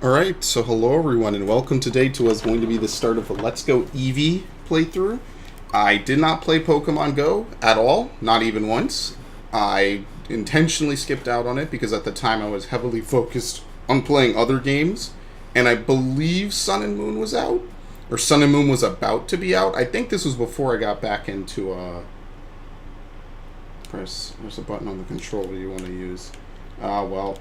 Alright, so hello everyone and welcome today to what's going to be the start of the Let's Go Eevee playthrough. I did not play Pokemon Go at all, not even once. I intentionally skipped out on it because at the time I was heavily focused on playing other games, and I believe Sun and Moon was out, or Sun and Moon was about to be out. I think this was before I got back into, there's a button on the controller you want to use. Well...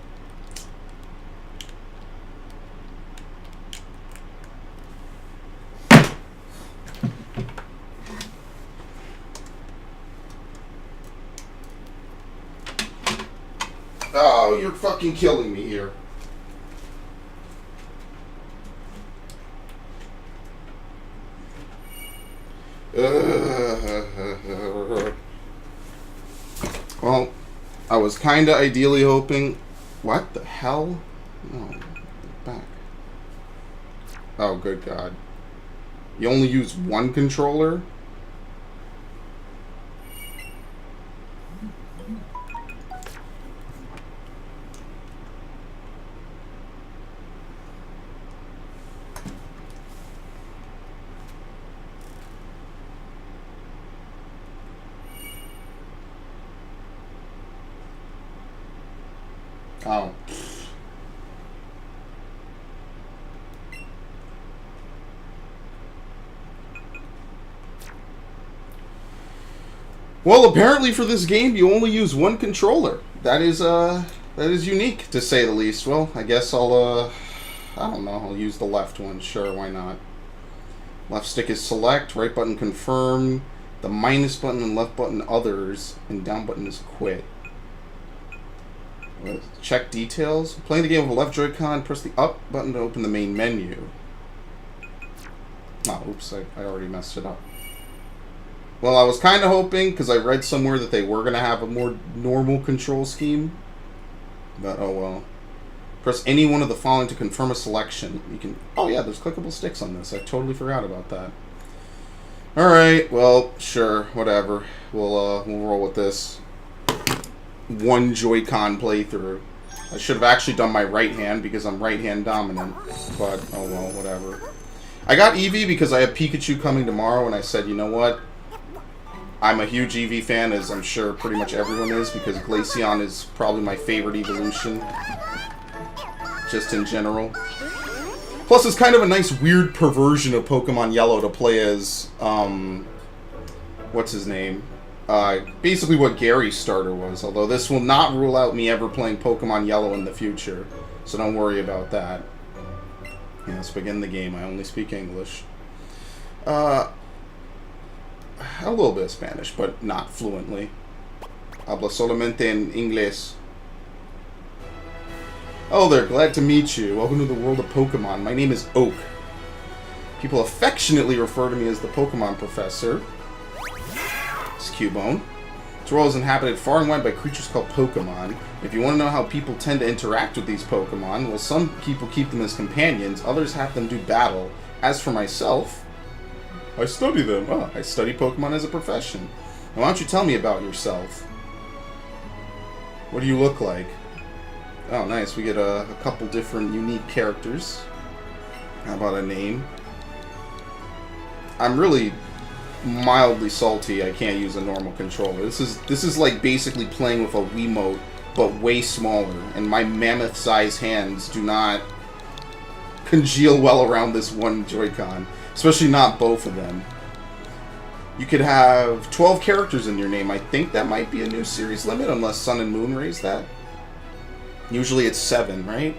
Oh, you're fucking killing me here. Well, I was kinda ideally hoping... What the hell? No, back. Oh, good God. You only use one controller? Oh. Well, apparently for this game you only use one controller. That is unique to say the least. Well, I guess I don't know, I'll use the left one. Sure, why not? Left stick is select, right button confirm, the minus button and left button others, and down button is quit. Check details. Playing the game with a left Joy-Con, press the up button to open the main menu. Oh, oops, I already messed it up. Well, I was kind of hoping, because I read somewhere that they were going to have a more normal control scheme. But, oh well. Press any one of the following to confirm a selection. You can... Oh yeah, there's clickable sticks on this. I totally forgot about that. Alright, well, sure, whatever. We'll roll with this. One Joy-Con playthrough. I should have actually done my right hand because I'm right hand dominant, but oh well, whatever. I got Eevee because I have Pikachu coming tomorrow, and I said, you know what? I'm a huge Eevee fan, as I'm sure pretty much everyone is, because Glaceon is probably my favorite evolution, just in general. Plus, it's kind of a nice weird perversion of Pokemon Yellow to play as, what's his name? Basically what Gary's starter was, although this will not rule out me ever playing Pokemon Yellow in the future, so don't worry about that. Yeah, let's begin the game. I only speak English. A little bit of Spanish, but not fluently. Habla solamente en inglés. Oh there, glad to meet you. Welcome to the world of Pokemon. My name is Oak. People affectionately refer to me as the Pokemon Professor. Cubone. This world is inhabited far and wide by creatures called Pokemon. If you want to know how people tend to interact with these Pokemon, well, some people keep them as companions, others have them do battle. As for myself, I study them. Oh, I study Pokemon as a profession. Now, why don't you tell me about yourself? What do you look like? Oh, nice. We get a couple different unique characters. How about a name? I'm really mildly salty I can't use a normal controller. This is like basically playing with a Wiimote, but way smaller, and my mammoth-sized hands do not congeal well around this one Joy-Con, especially not both of them. You could have 12 characters in your name. I think that might be a new series limit, unless Sun and Moon raised that. Usually it's 7, right?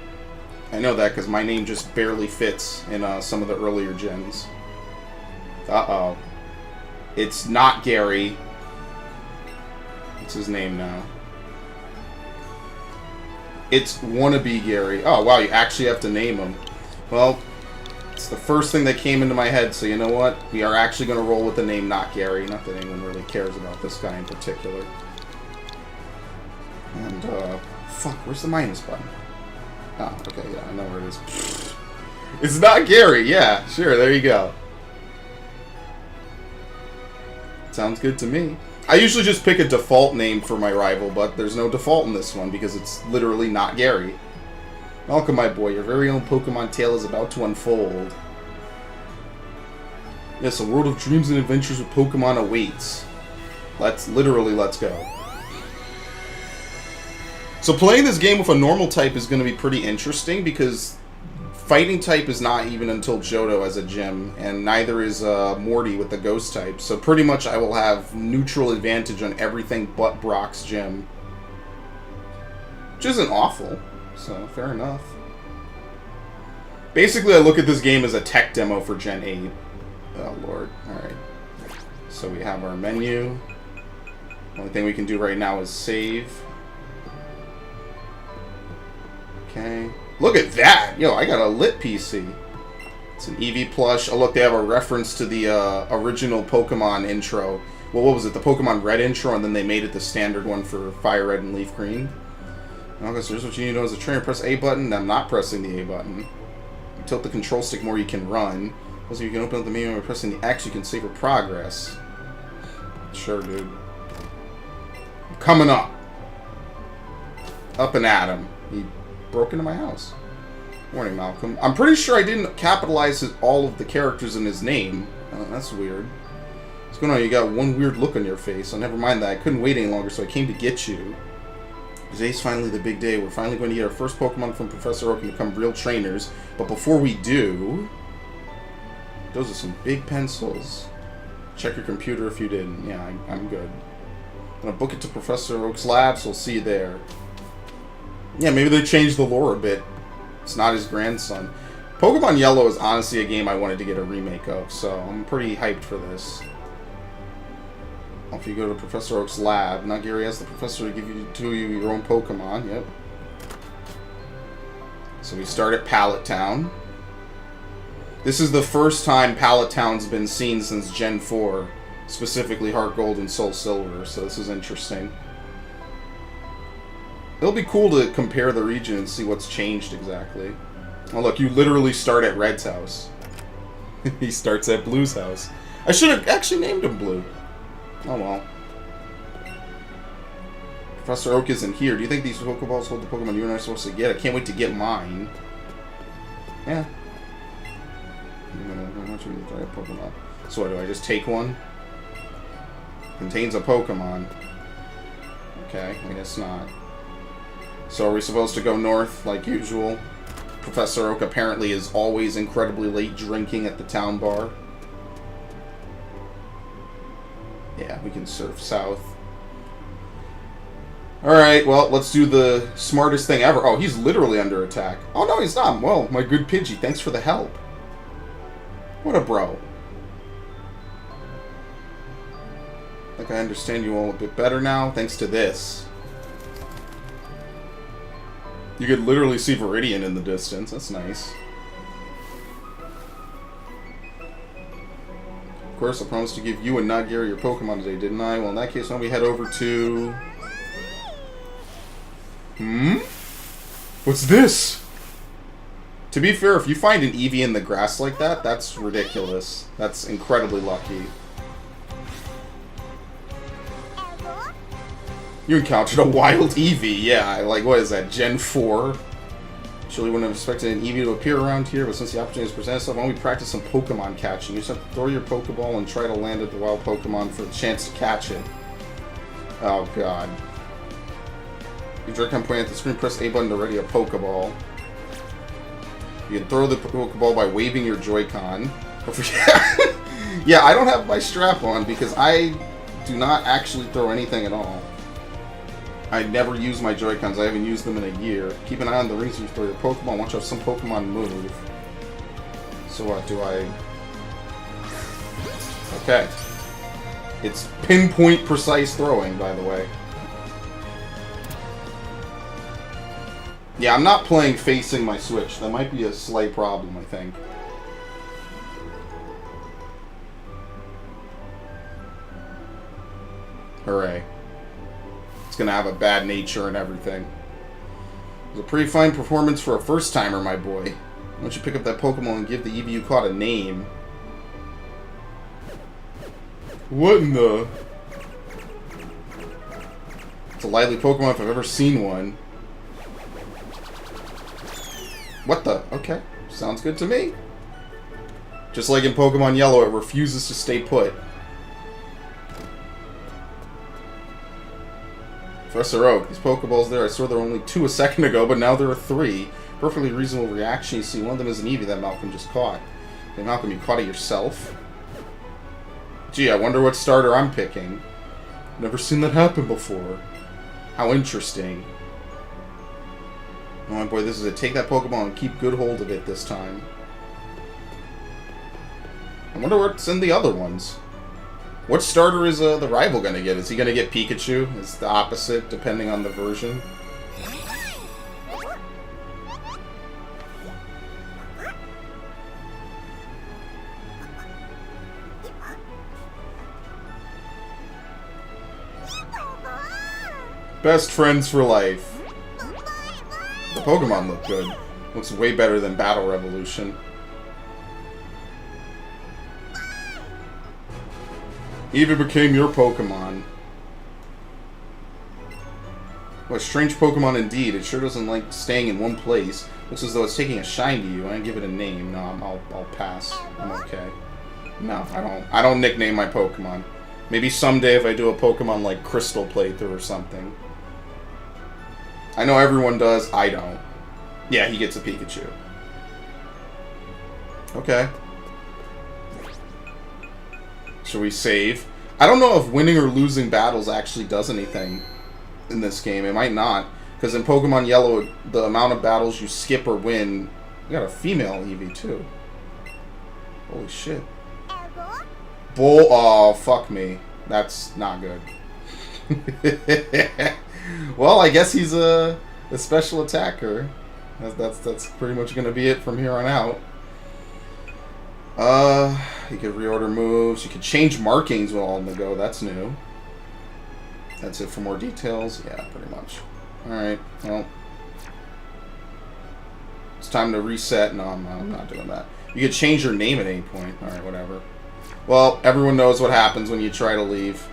I know that because my name just barely fits in some of the earlier gens. Uh-oh. It's not Gary. What's his name now? It's wannabe Gary. Oh, wow, you actually have to name him. Well, it's the first thing that came into my head, so you know what? We are actually going to roll with the name not Gary. Not that anyone really cares about this guy in particular. And, fuck, where's the minus button? Oh, okay, yeah, I know where it is. It's not Gary, yeah, sure, there you go. Sounds good to me. I usually just pick a default name for my rival, but there's no default in this one because it's literally not Gary. Welcome, my boy. Your very own Pokemon tale is about to unfold. Yes, a world of dreams and adventures with Pokemon awaits. Let's go. So playing this game with a normal type is going to be pretty interesting because fighting type is not even until Johto as a gym, and neither is Morty with the ghost type. So pretty much I will have neutral advantage on everything but Brock's gym. Which isn't awful, so fair enough. Basically I look at this game as a tech demo for Gen 8. Oh lord, alright. So we have our menu. Only thing we can do right now is save. Okay. Look at that! Yo, I got a lit PC. It's an Eevee plush. Oh look, they have a reference to the original Pokemon intro. Well, what was it? The Pokemon Red intro, and then they made it the standard one for Fire Red and Leaf Green. Okay, so here's what you need to know as a trainer. Press A button. I'm not pressing the A button. You tilt the control stick more, you can run. Also, you can open up the menu by pressing the X. You can save your progress. Sure, dude. Coming up. Up and at him. He broke into my house. Morning, Malcolm. I'm pretty sure I didn't capitalize all of the characters in his name. That's weird. What's going on? You got one weird look on your face. Oh, never mind that. I couldn't wait any longer, so I came to get you. Today's finally the big day. We're finally going to get our first Pokemon from Professor Oak and become real trainers. But before we do... Those are some big pencils. Check your computer if you didn't. Yeah, I'm good. I'm going to book it to Professor Oak's lab, so we'll see you there. Yeah, maybe they changed the lore a bit. It's not his grandson. Pokemon Yellow is honestly a game I wanted to get a remake of, so I'm pretty hyped for this. If you go to Professor Oak's lab, now Gary asks the professor to give you your own Pokemon. Yep. So we start at Pallet Town. This is the first time Pallet Town's been seen since Gen 4, specifically Heart Gold and Soul Silver, so this is interesting. It'll be cool to compare the region and see what's changed exactly. Oh look, you literally start at Red's house. He starts at Blue's house. I should have actually named him Blue. Oh well. Professor Oak isn't here. Do you think these Pokeballs hold the Pokemon you and I are supposed to get? I can't wait to get mine. Yeah. Pokemon. So what, do I just take one? Contains a Pokemon. Okay, I guess not. So are we supposed to go north like usual? Professor Oak apparently is always incredibly late drinking at the town bar. Yeah, we can surf south. Alright, well, let's do the smartest thing ever. Oh, he's literally under attack. Oh, no, he's not. Well, my good Pidgey, thanks for the help. What a bro. I think I understand you all a bit better now, thanks to this. You could literally see Viridian in the distance. That's nice. Of course, I promised to give you and not Gary your Pokemon today, didn't I? Well, in that case, why don't we head over to... What's this? To be fair, if you find an Eevee in the grass like that, that's ridiculous. That's incredibly lucky. You encountered a wild Eevee. Yeah, like, what is that, Gen 4? Surely wouldn't have expected an Eevee to appear around here, but since the opportunity has presented itself, why don't we practice some Pokemon catching? You just have to throw your Pokeball and try to land at the wild Pokemon for the chance to catch it. Oh, God. You Joy-Con point at the screen, press A button to ready a Pokeball. You can throw the Pokeball by waving your Joy-Con. Yeah, I don't have my strap on because I do not actually throw anything at all. I never use my Joy-Cons. I haven't used them in a year. Keep an eye on the rings when you throw your Pokemon. Watch out, some Pokemon move. So what, do I... Okay. It's pinpoint precise throwing, by the way. Yeah, I'm not playing facing my Switch. That might be a slight problem, I think. Hooray. It's gonna have a bad nature and everything. It was a pretty fine performance for a first-timer, my boy. Why don't you pick up that Pokemon and give the Eevee you caught a name? What in the... It's a lively Pokemon if I've ever seen one. What the? Okay. Sounds good to me. Just like in Pokemon Yellow, it refuses to stay put. Professor Oak, these Pokeballs there, I saw there were only 2 a second ago, but now there are 3. Perfectly reasonable reaction. You see, one of them is an Eevee that Malcolm just caught. Hey, Malcolm, you caught it yourself? Gee, I wonder what starter I'm picking. Never seen that happen before. How interesting. Oh boy, this is it. Take that Pokeball and keep good hold of it this time. I wonder what's in the other ones. What starter is the rival going to get? Is he going to get Pikachu? It's the opposite, depending on the version. Best friends for life. The Pokemon look good. Looks way better than Battle Revolution. Eevee became your Pokemon. What a strange Pokemon indeed. It sure doesn't like staying in one place. Looks as though it's taking a shine to you. I didn't give it a name. No, I'll pass. I'm okay. No, I don't nickname my Pokemon. Maybe someday if I do a Pokemon like Crystal playthrough or something. I know everyone does. I don't. Yeah, he gets a Pikachu. Okay. Should we save? I don't know if winning or losing battles actually does anything in this game. It might not. Because in Pokemon Yellow, the amount of battles you skip or win... You got a female Eevee, too. Holy shit. Oh, fuck me. That's not good. Well, I guess he's a special attacker. That's pretty much going to be it from here on out. You could reorder moves. You could change markings with all of them to go. That's new. That's it for more details. Yeah, pretty much. Alright, well. It's time to reset. No, I'm not doing that. You could change your name at any point. Alright, whatever. Well, everyone knows what happens when you try to leave.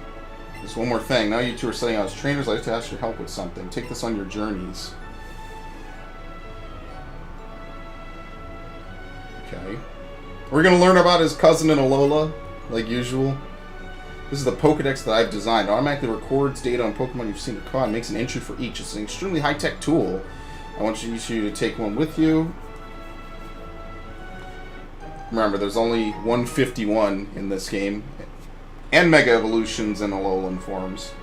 There's one more thing. Now you two are setting out as trainers. I'd like to ask your help with something. Take this on your journeys. Okay. We're going to learn about his cousin in Alola, like usual. This is the Pokedex that I've designed. It automatically records data on Pokemon you've seen or caught and makes an entry for each. It's an extremely high-tech tool. I want you to take one with you. Remember, there's only 151 in this game. And Mega Evolutions and Alolan forms.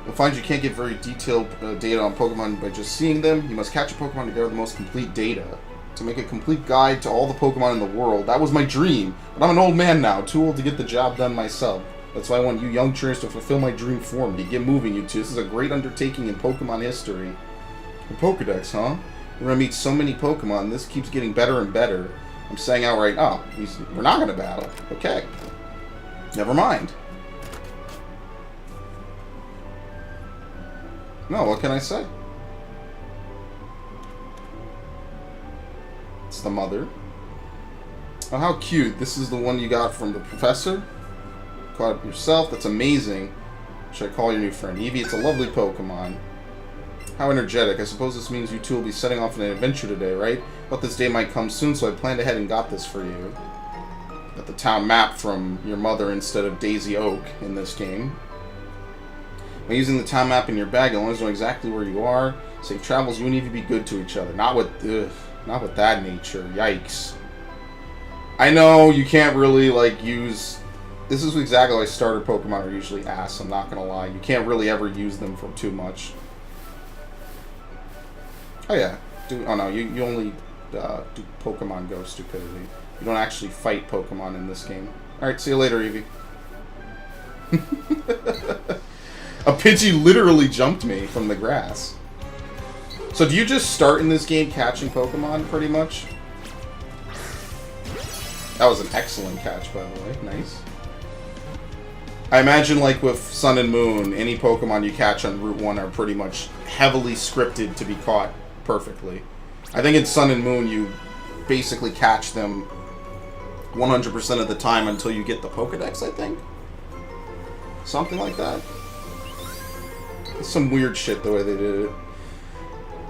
You'll find you can't get very detailed data on Pokemon by just seeing them. You must catch a Pokemon to gather the most complete data. To make a complete guide to all the Pokemon in the world. That was my dream. But I'm an old man now, too old to get the job done myself. That's why I want you young trainers to fulfill my dream for me. Get moving, you two. This is a great undertaking in Pokemon history. The Pokedex, huh? We're going to meet so many Pokemon. This keeps getting better and better. I'm saying outright, oh, we're not going to battle. Okay. Never mind. No, what can I say? It's the mother. Oh, how cute. This is the one you got from the professor. Caught it yourself. That's amazing. Should I call your new friend Eevee? It's a lovely Pokemon. How energetic. I suppose this means you two will be setting off on an adventure today, right? Thought this day might come soon, so I planned ahead and got this for you. Got the town map from your mother instead of Daisy Oak in this game. By using the town map in your bag, you'll always know exactly where you are. Safe travels, you and Eevee be good to each other. Not with that nature. Yikes. I know you can't really, like, use... This is exactly why starter Pokemon are usually ass, I'm not gonna lie. You can't really ever use them for too much. Oh yeah. Oh no, you only do Pokemon Go stupidity. You don't actually fight Pokemon in this game. Alright, see you later, Eevee. A Pidgey literally jumped me from the grass. So do you just start in this game catching Pokemon, pretty much? That was an excellent catch, by the way. Nice. I imagine, like, with Sun and Moon, any Pokemon you catch on Route 1 are pretty much heavily scripted to be caught perfectly. I think in Sun and Moon, you basically catch them 100% of the time until you get the Pokedex, I think? Something like that. It's some weird shit the way they did it.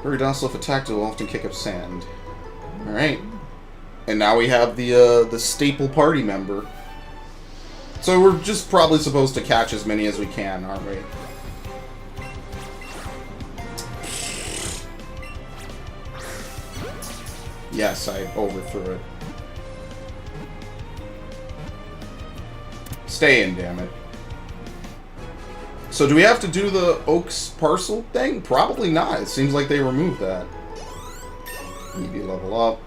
Very docile if attacked, it will often kick up sand. Alright. And now we have the staple party member. So we're just probably supposed to catch as many as we can, aren't we? Yes, I overthrew it. Stay in, damn it. So do we have to do the Oaks parcel thing? Probably not. It seems like they removed that. Eevee level up.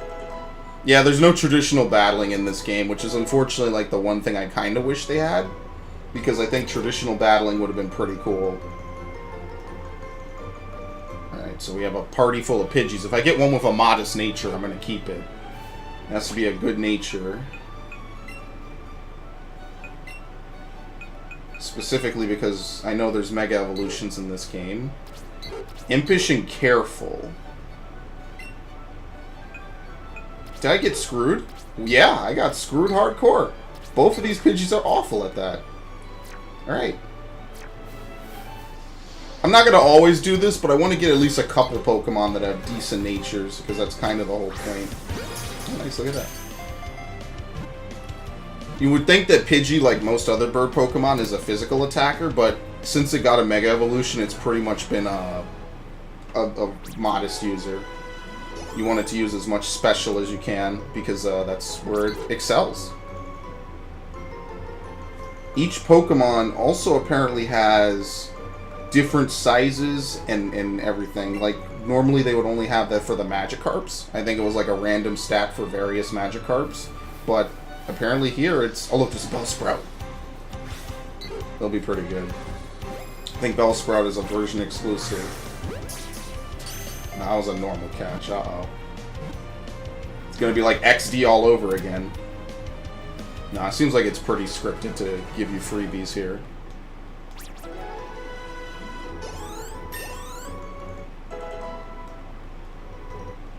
Yeah, there's no traditional battling in this game, which is unfortunately like the one thing I kind of wish they had. Because I think traditional battling would have been pretty cool. Alright, so we have a party full of Pidgeys. If I get one with a modest nature, I'm going to keep it. It has to be a good nature. Specifically because I know there's Mega Evolutions in this game. Impish and Careful. Did I get screwed? Yeah, I got screwed hardcore. Both of these Pidgeys are awful at that. Alright. I'm not going to always do this, but I want to get at least a couple Pokemon that have decent natures, because that's kind of the whole point. Oh, nice, look at that. You would think that Pidgey, like most other bird Pokemon, is a physical attacker, but since it got a Mega Evolution, it's pretty much been a modest user. You want it to use as much special as you can, because that's where it excels. Each Pokemon also apparently has different sizes and everything. Like, normally they would only have that for the Magikarps. I think it was like a random stat for various Magikarps, but apparently here it's... Oh, look, there's a Bellsprout. They'll be pretty good. I think Bellsprout is a version exclusive. No, that was a normal catch. Uh-oh. It's gonna be like XD all over again. Nah, it seems like it's pretty scripted to give you freebies here.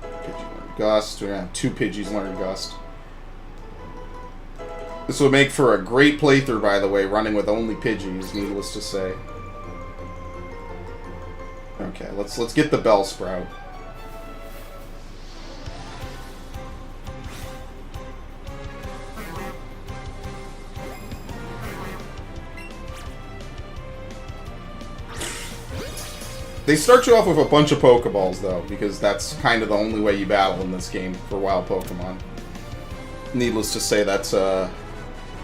Pidgey learn Gust. We're gonna have 2 Pidgeys learn Gust. This would make for a great playthrough, by the way, running with only Pidgeys, needless to say. Okay, let's get the Bellsprout. They start you off with a bunch of Pokeballs, though, because that's kind of the only way you battle in this game for wild Pokemon. Needless to say, that's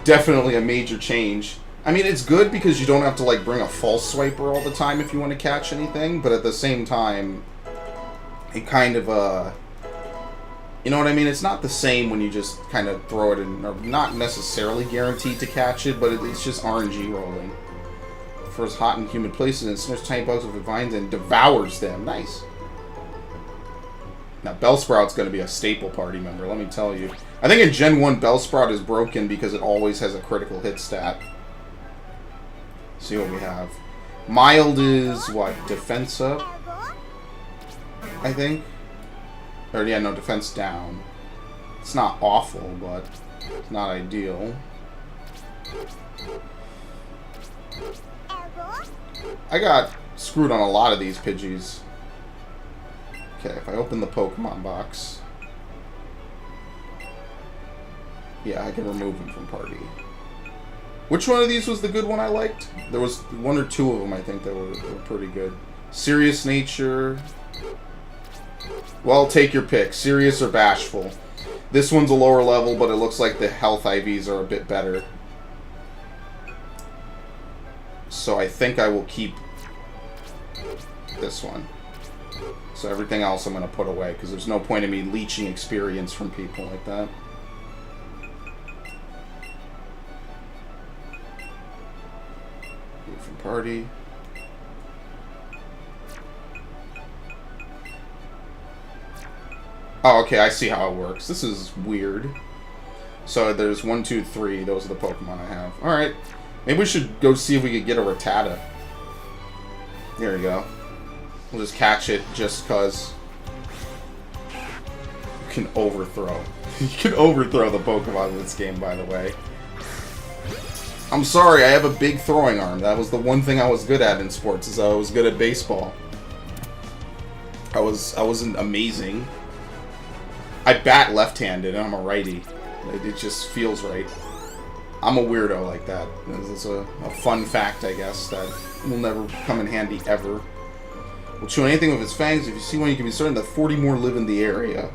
definitely a major change. I mean, it's good because you don't have to, like, bring a false swiper all the time if you want to catch anything, but at the same time, it kind of, you know what I mean? It's not the same when you just kind of throw it in, or not necessarily guaranteed to catch it, but it's just RNG rolling. First hot and humid places, and snares tiny bugs with vines and devours them. Nice. Now, Bellsprout's going to be a staple party member, let me tell you. I think in Gen 1, Bellsprout is broken because it always has a critical hit stat. See what we have. Mild is, what, defense up? I think? Or, yeah, no, defense down. It's not awful, but it's not ideal. I got screwed on a lot of these Pidgeys. Okay, if I open the Pokemon box... Yeah, I can remove them from party. Which one of these was the good one I liked? There was 1 or 2 of them, I think, that were pretty good. Serious Nature... Well, take your pick. Serious or Bashful. This one's a lower level, but it looks like the health IVs are a bit better. So I think I will keep this one. So everything else I'm going to put away, because there's no point in me leeching experience from people like that. Move from party. Oh, okay, I see how it works. This is weird. So there's 1, 2, 3. Those are the Pokemon I have. Alright. Maybe we should go see if we could get a Rattata. There we go. We'll just catch it just because you can overthrow. You can overthrow the Pokemon in this game, by the way. I'm sorry, I have a big throwing arm. That was the one thing I was good at in sports, is I was good at baseball. I wasn't amazing. I bat left-handed and I'm a righty. It just feels right. I'm a weirdo like that. It's a fun fact, I guess, that will never come in handy ever. Will chew anything with its fangs. If you see one, you can be certain that 40 more live in the area.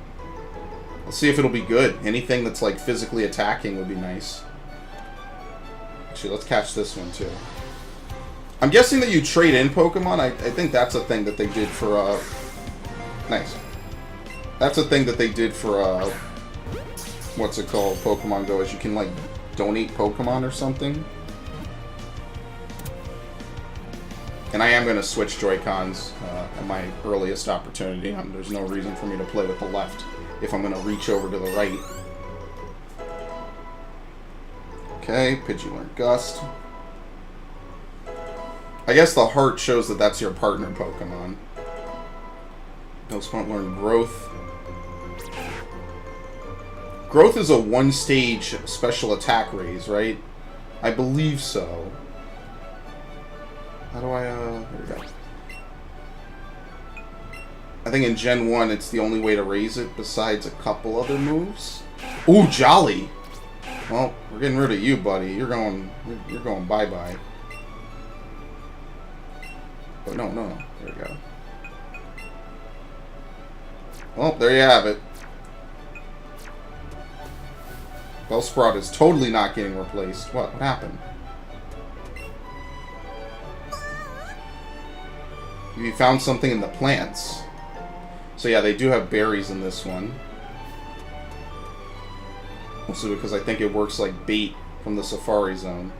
Let's see if it'll be good. Anything that's like physically attacking would be nice. Actually, let's catch this one too. I'm guessing that you trade in Pokemon. I think that's a thing that they did for nice. That's a thing that they did for what's it called? Pokemon Go, is you can like donate Pokemon or something. And I am going to switch Joy-Cons at my earliest opportunity. There's no reason for me to play with the left if I'm going to reach over to the right. Okay, Pidgey learned Gust. I guess the heart shows that that's your partner Pokemon. Bellsprout learned Growth. Growth is a one-stage special attack raise, right? I believe so. How do I, there we go. I think in Gen 1, it's the only way to raise it besides a couple other moves. Ooh, Jolly! Well, we're getting rid of you, buddy. You're going bye-bye. But no. There we go. Well, there you have it. Bellsprout is totally not getting replaced. What happened? You found something in the plants. So yeah, they do have berries in this one. Also because I think it works like bait from the Safari Zone.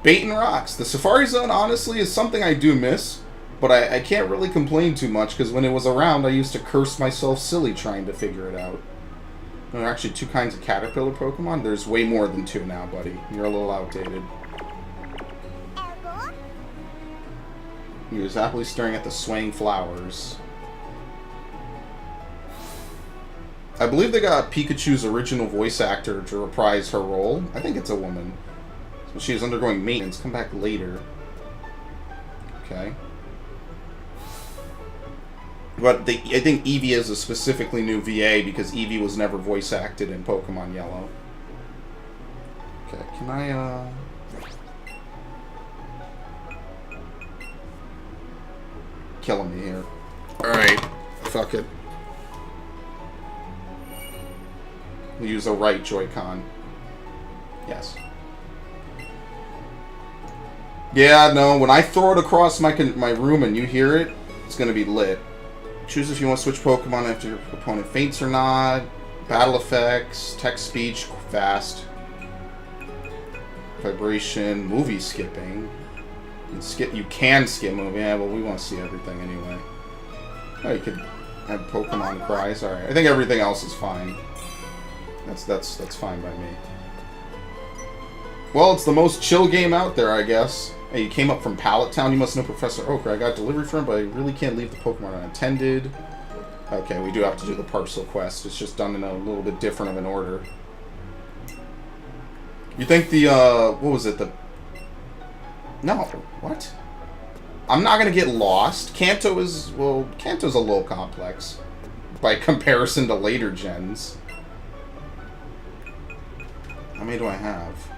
Bait and rocks. The Safari Zone, honestly, is something I do miss. But I can't really complain too much, because when it was around, I used to curse myself silly trying to figure it out. There are actually two kinds of caterpillar Pokemon. There's way more than two now, buddy. You're a little outdated. He was happily staring at the swaying flowers. I believe they got Pikachu's original voice actor to reprise her role. I think it's a woman. So she is undergoing maintenance. Come back later. Okay. But I think Eevee is a specifically new VA because Eevee was never voice acted in Pokemon Yellow. Okay, can I, killing me here. Alright, fuck it. We'll use a right Joy-Con. Yes. Yeah, no, when I throw it across my room and you hear it, it's gonna be lit. Choose if you want to switch Pokemon after your opponent faints or not. Battle effects, text speech, fast. Vibration, movie skipping. You can skip movie. Yeah, well, we want to see everything anyway. Oh, you could have Pokemon cries. Alright, I think everything else is fine. That's fine by me. Well, it's the most chill game out there, I guess. Hey, you came up from Pallet Town. You must know Professor Oak. I got delivery for him, but I really can't leave the Pokemon unattended. Okay, we do have to do the parcel quest. It's just done in a little bit different of an order. You think the, what was it? No, what? I'm not gonna get lost. Kanto is, well, Kanto's a little complex by comparison to later gens. How many do I have?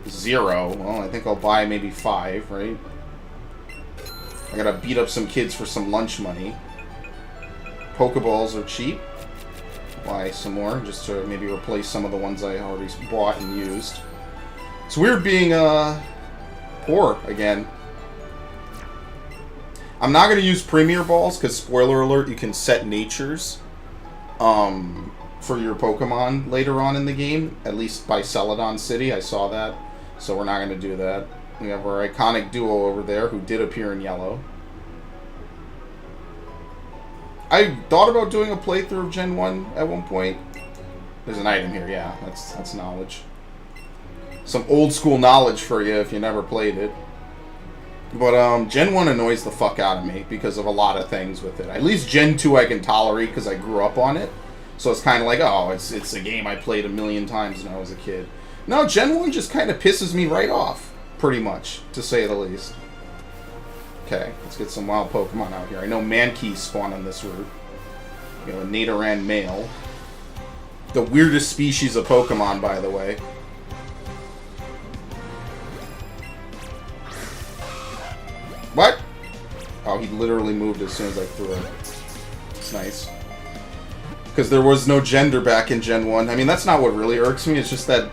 0. Well, I think I'll buy maybe 5, right? I gotta beat up some kids for some lunch money. Pokeballs are cheap. Buy some more, just to maybe replace some of the ones I already bought and used. It's weird being, poor again. I'm not gonna use Premier Balls, because, spoiler alert, you can set natures, for your Pokemon later on in the game. At least by Celadon City, I saw that. So we're not going to do that. We have our iconic duo over there who did appear in Yellow. I thought about doing a playthrough of Gen 1 at one point. There's an item here, yeah. That's knowledge. Some old school knowledge for you if you never played it. But Gen 1 annoys the fuck out of me because of a lot of things with it. At least Gen 2 I can tolerate because I grew up on it. So it's kind of like, oh, it's a game I played a million times when I was a kid. No, Gen 1 just kind of pisses me right off, pretty much, to say the least. Okay, let's get some wild Pokemon out here. I know Mankeys spawn on this route. You know, a Nidoran male. The weirdest species of Pokemon, by the way. What? Oh, he literally moved as soon as I threw it. It's nice. Because there was no gender back in Gen 1. I mean, that's not what really irks me. It's just that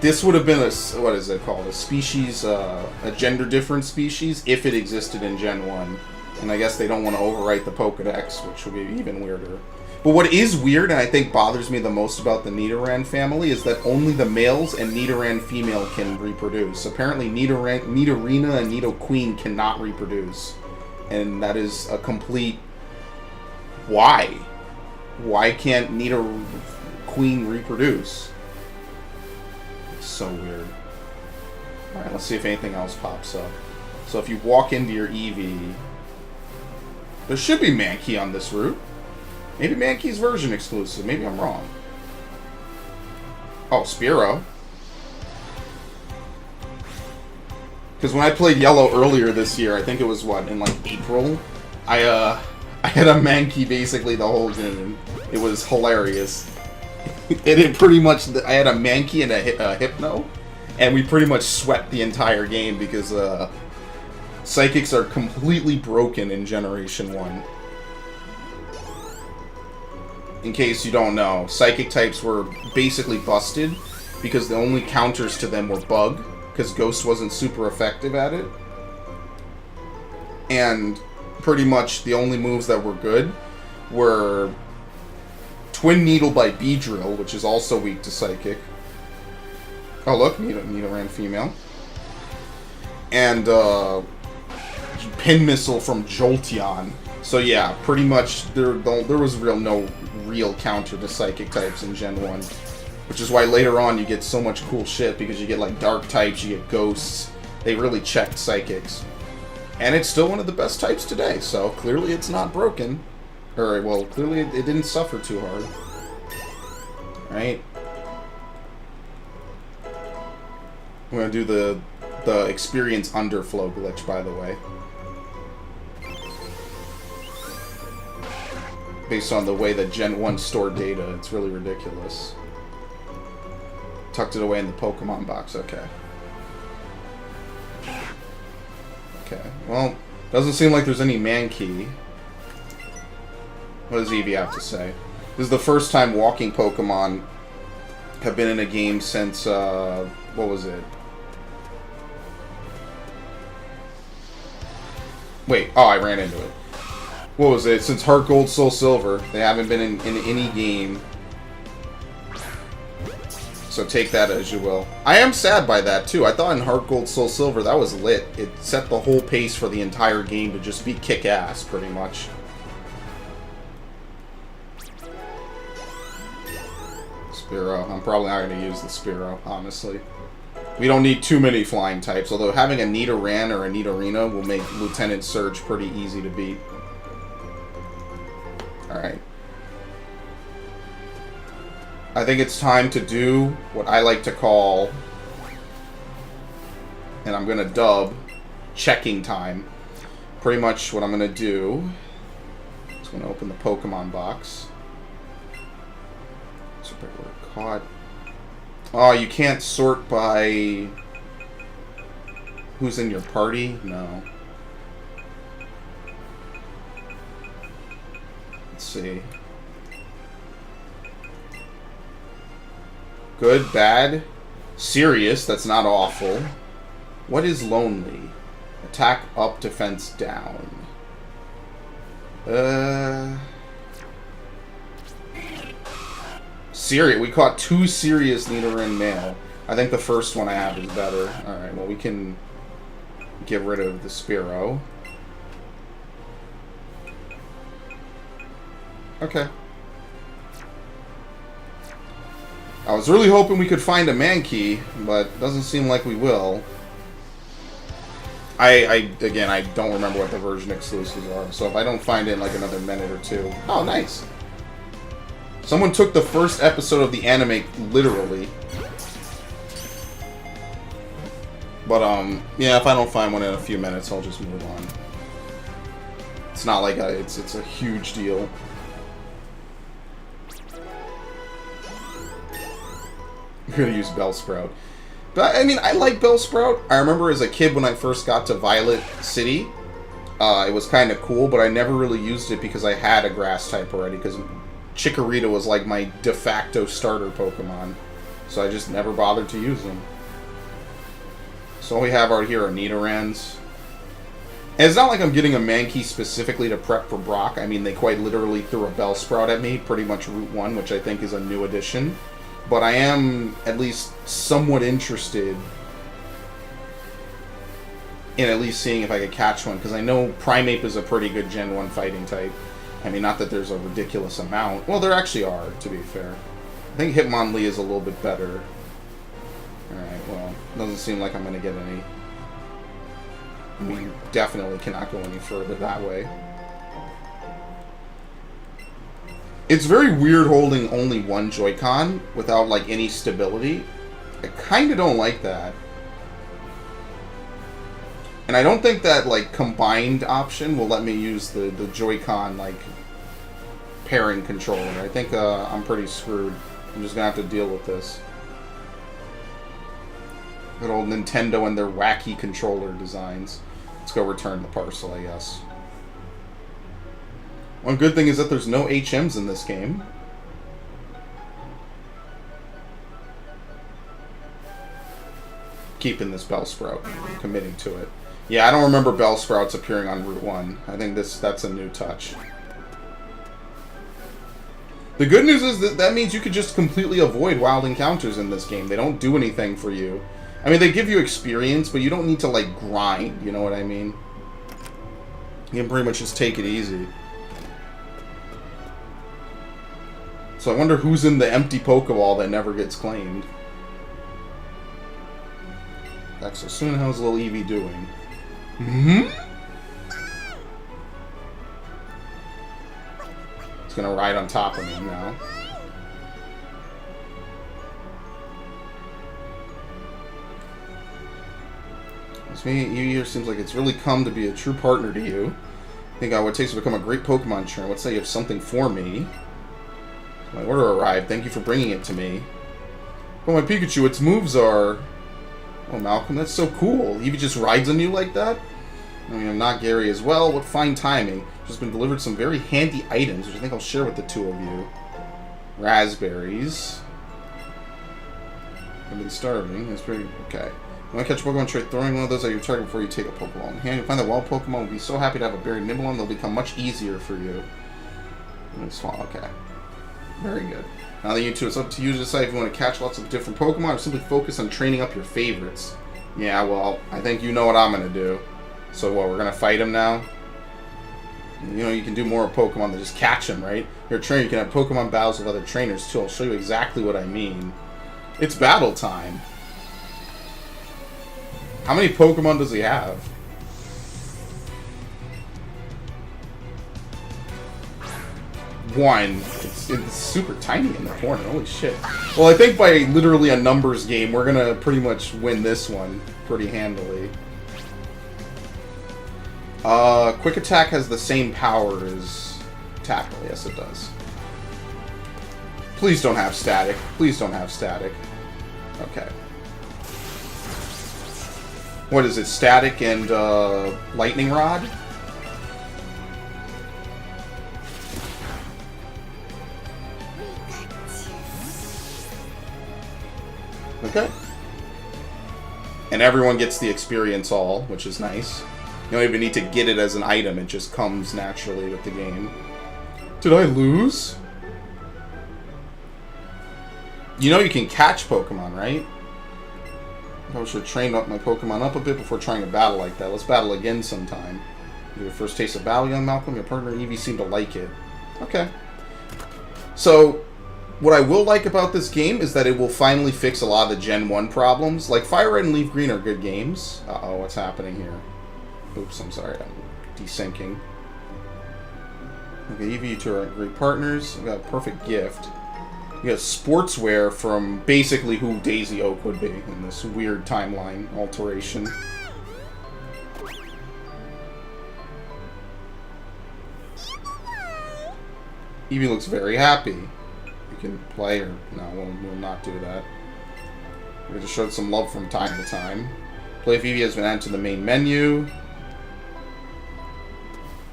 this would have been a, what is it called? A species, a gender-different species, if it existed in Gen 1. And I guess they don't want to overwrite the Pokedex, which would be even weirder. But what is weird, and I think bothers me the most about the Nidoran family, is that only the males and Nidoran female can reproduce. Apparently Nidorina and Nidoqueen cannot reproduce. And that is a complete... Why? Why can't Nidoqueen reproduce? It's so weird. Alright, let's see if anything else pops up. So if you walk into your Eevee... There should be Mankey on this route. Maybe Mankey's version exclusive. Maybe I'm wrong. Oh, Spearow. Because when I played Yellow earlier this year, I think it was, what, in, like, April? I had a Mankey basically the whole game. It was hilarious. It pretty much... I had a Mankey and a Hypno, and we pretty much swept the entire game because Psychics are completely broken in Generation 1. In case you don't know, Psychic types were basically busted because the only counters to them were Bug, because Ghost wasn't super effective at it. And pretty much the only moves that were good were Twin Needle by Beedrill, which is also weak to Psychic. Oh look, Nidoran female. And Pin Missile from Jolteon. So yeah, pretty much there was no real counter to Psychic types in Gen 1. Which is why later on you get so much cool shit, because you get like Dark types, you get Ghosts. They really checked Psychics. And it's still one of the best types today, so clearly it's not broken. Or, well, clearly it didn't suffer too hard. Right? I'm gonna do the experience underflow glitch, by the way. Based on the way that Gen 1 stored data, it's really ridiculous. Tucked it away in the Pokemon box, okay. Okay, well, doesn't seem like there's any Mankey. What does Eevee have to say? This is the first time walking Pokemon have been in a game since, what was it? Wait, oh, I ran into it. What was it? Since Heart Gold, Soul Silver, they haven't been in any game. So take that as you will. I am sad by that, too. I thought in Heart Gold, Soul Silver, that was lit. It set the whole pace for the entire game to just be kick-ass, pretty much. Spearow. I'm probably not going to use the Spearow, honestly. We don't need too many flying types, although having a Nidoran or a Nidorina will make Lieutenant Surge pretty easy to beat. Alright. I think it's time to do what I like to call, and I'm going to dub, checking time. Pretty much what I'm going to do is going to open the Pokemon box. Super caught. Oh, you can't sort by who's in your party? No. Let's see. Good, bad, serious, that's not awful. What is lonely? Attack up, defense down. Serious. We caught 2 serious Nidoran male. I think the first one I have is better. Alright, well we can get rid of the Spearow. Okay. I was really hoping we could find a Mankey, but doesn't seem like we will. Again, I don't remember what the version exclusives are, so if I don't find it in like another minute or two... Oh, nice! Someone took the first episode of the anime literally. But, yeah, if I don't find one in a few minutes, I'll just move on. It's not like it's a huge deal. I'm gonna use Bellsprout. But, I mean, I like Bellsprout. I remember as a kid when I first got to Violet City, it was kind of cool, but I never really used it because I had a grass type already, because Chikorita was like my de facto starter Pokemon. So I just never bothered to use them. So all we have out here are Nidorans. And it's not like I'm getting a Mankey specifically to prep for Brock. I mean, they quite literally threw a Bellsprout at me, pretty much Route 1, which I think is a new addition. But I am at least somewhat interested in at least seeing if I could catch one, because I know Primeape is a pretty good Gen 1 fighting type. I mean, not that there's a ridiculous amount. Well, there actually are, to be fair. I think Hitmonlee is a little bit better. Alright, well, doesn't seem like I'm going to get any. We definitely cannot go any further that way. It's very weird holding only one Joy-Con without, like, any stability. I kind of don't like that. And I don't think that, like, combined option will let me use the Joy-Con, like, pairing controller. I think I'm pretty screwed. I'm just going to have to deal with this. Good old Nintendo and their wacky controller designs. Let's go return the parcel, I guess. One good thing is that there's no HMs in this game. Keeping this Bellsprout. Committing to it. Yeah, I don't remember Bellsprouts appearing on Route 1. I think that's a new touch. The good news is that means you could just completely avoid wild encounters in this game. They don't do anything for you. I mean, they give you experience, but you don't need to, like, grind. You know what I mean? You can pretty much just take it easy. So I wonder who's in the empty Pokeball that never gets claimed. That's so soon. How's little Eevee doing? It's gonna ride on top of me now. This Eevee here seems like it's really come to be a true partner to you. Think what it takes to become a great Pokemon trainer. Let's say you have something for me. My order arrived. Thank you for bringing it to me. Oh, my Pikachu, its moves are... Oh, Malcolm, that's so cool. Eevee just rides on you like that? I mean, I'm not Gary as well. What fine timing. Just been delivered some very handy items, which I think I'll share with the two of you. Raspberries. I've been starving. That's pretty... Okay. You want to catch a Pokemon, try throwing one of those at your target before you take a Pokeball in hand. You'll find that wild Pokemon will be so happy to have a berry nibble on, they'll become much easier for you. Okay. Very good. Now that you two, it's up to you to decide if you want to catch lots of different Pokemon or simply focus on training up your favorites. Yeah, well, I think you know what I'm going to do. So what, we're going to fight him now? You know, you can do more Pokemon than just catch him, right? You're a trainer, you can have Pokemon battles with other trainers too. I'll show you exactly what I mean. It's battle time. How many Pokemon does he have? One. It's super tiny in the corner. Holy shit. Well, I think by literally a numbers game, we're gonna pretty much win this one pretty handily. Quick Attack has the same power as Tackle. Yes, it does. Please don't have Static. Please don't have Static. Okay. What is it? Static and Lightning Rod? Okay. And everyone gets the experience all, which is nice. You don't even need to get it as an item, it just comes naturally with the game. Did I lose? You know you can catch Pokemon, right? I should train up my Pokemon up a bit before trying to battle like that. Let's battle again sometime. Your first taste of battle, young Malcolm. Your partner Eevee seemed to like it. Okay. So, what I will like about this game is that it will finally fix a lot of the Gen 1 problems. Like, Fire Red and Leaf Green are good games. Uh-oh, what's happening here? Oops, I'm sorry. I'm desyncing. Okay, Eevee, you two are great partners. I've got a perfect gift. You got sportswear from basically who Daisy Oak would be in this weird timeline alteration. Eevee looks very happy. You can play or... No, we'll not do that. We just showed some love from time to time. Play if Eevee has been added to the main menu.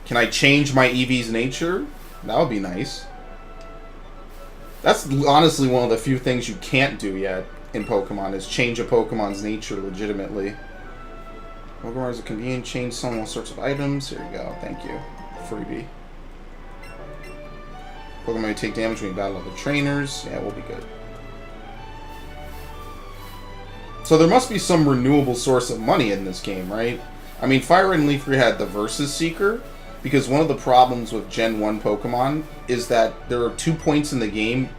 Can I change my Eevee's nature? That would be nice. That's honestly one of the few things you can't do yet in Pokemon, is change a Pokemon's nature legitimately. Pokemon is a convenient change some all sorts of items. Here you go. Thank you. Freebie. Pokemon may take damage when you battle other trainers. Yeah, we'll be good. So there must be some renewable source of money in this game, right? I mean, Fire Red and Leaf Green had the Versus Seeker, because one of the problems with Gen 1 Pokemon is that there are 2 points in the game.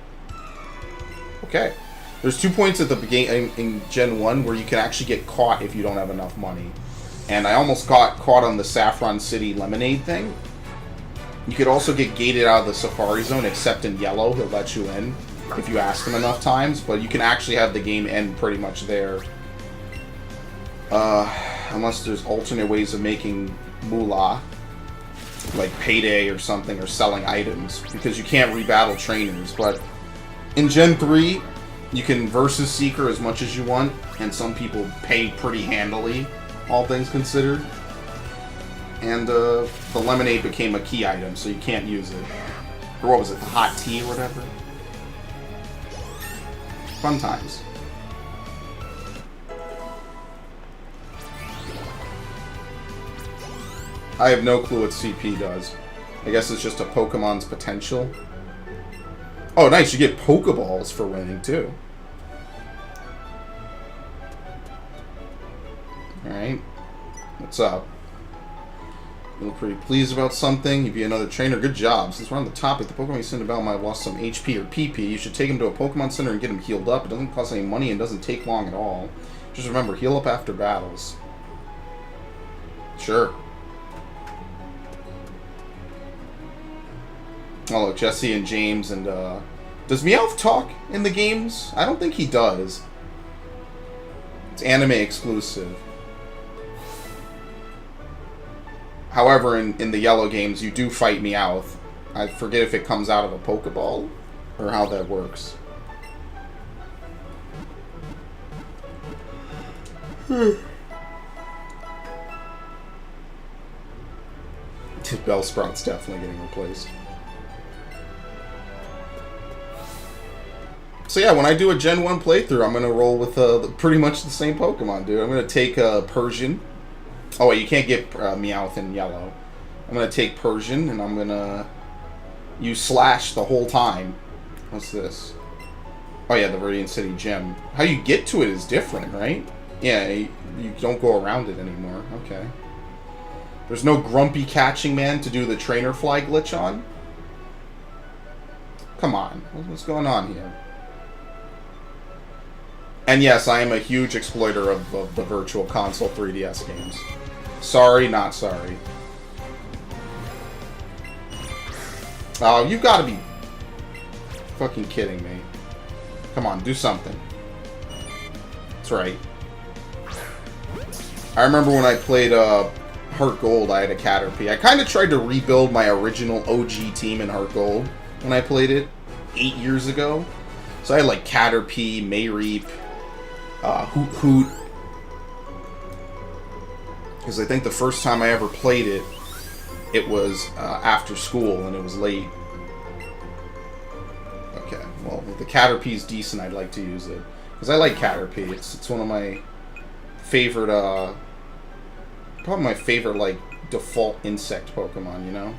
Okay. There's 2 points at the beginning in Gen 1 where you can actually get caught if you don't have enough money. And I almost got caught on the Saffron City Lemonade thing. You could also get gated out of the Safari Zone, except in Yellow. He'll let you in if you ask him enough times. But you can actually have the game end pretty much there. Unless there's alternate ways of making moolah. Like payday or something, or selling items. Because you can't rebattle trainers. But in Gen 3, you can Versus Seeker as much as you want. And some people pay pretty handily, all things considered. And the lemonade became a key item, so you can't use it. Or what was it, the hot tea or whatever? Fun times. I have no clue what CP does. I guess it's just a Pokemon's potential. Oh, nice, you get Pokeballs for winning, too. Alright. What's up? You look pretty pleased about something. You'd be another trainer. Good job. Since we're on the topic, the Pokemon you send to battle might have lost some HP or PP. You should take him to a Pokemon Center and get him healed up. It doesn't cost any money and doesn't take long at all. Just remember, heal up after battles. Sure. Oh, look, Jesse and James and, does Meowth talk in the games? I don't think he does. It's anime exclusive. However, in the Yellow games, you do fight Meowth. I forget if it comes out of a Pokeball, or how that works. Bellsprout's definitely getting replaced. So yeah, when I do a Gen 1 playthrough, I'm going to roll with pretty much the same Pokemon, dude. I'm going to take Persian. Oh wait, you can't get Meowth in Yellow. I'm going to take Persian, and I'm going to use Slash the whole time. What's this? Oh yeah, the Viridian City Gym. How you get to it is different, right? Yeah, you don't go around it anymore. Okay. There's no Grumpy Catching Man to do the Trainer Fly glitch on? Come on. What's going on here? And yes, I am a huge exploiter of the Virtual Console 3DS games. Sorry, not sorry. Oh, you've got to be fucking kidding me. Come on, do something. That's right. I remember when I played Heart Gold, I had a Caterpie. I kind of tried to rebuild my original OG team in Heart Gold when I played it 8 years ago. So I had like Caterpie, Mayreep, Hoot Hoot. Because I think the first time I ever played it, it was after school and it was late. Okay, well, if the Caterpie's decent, I'd like to use it. Because I like Caterpie. It's one of my favorite, probably my favorite, like, default insect Pokemon, you know?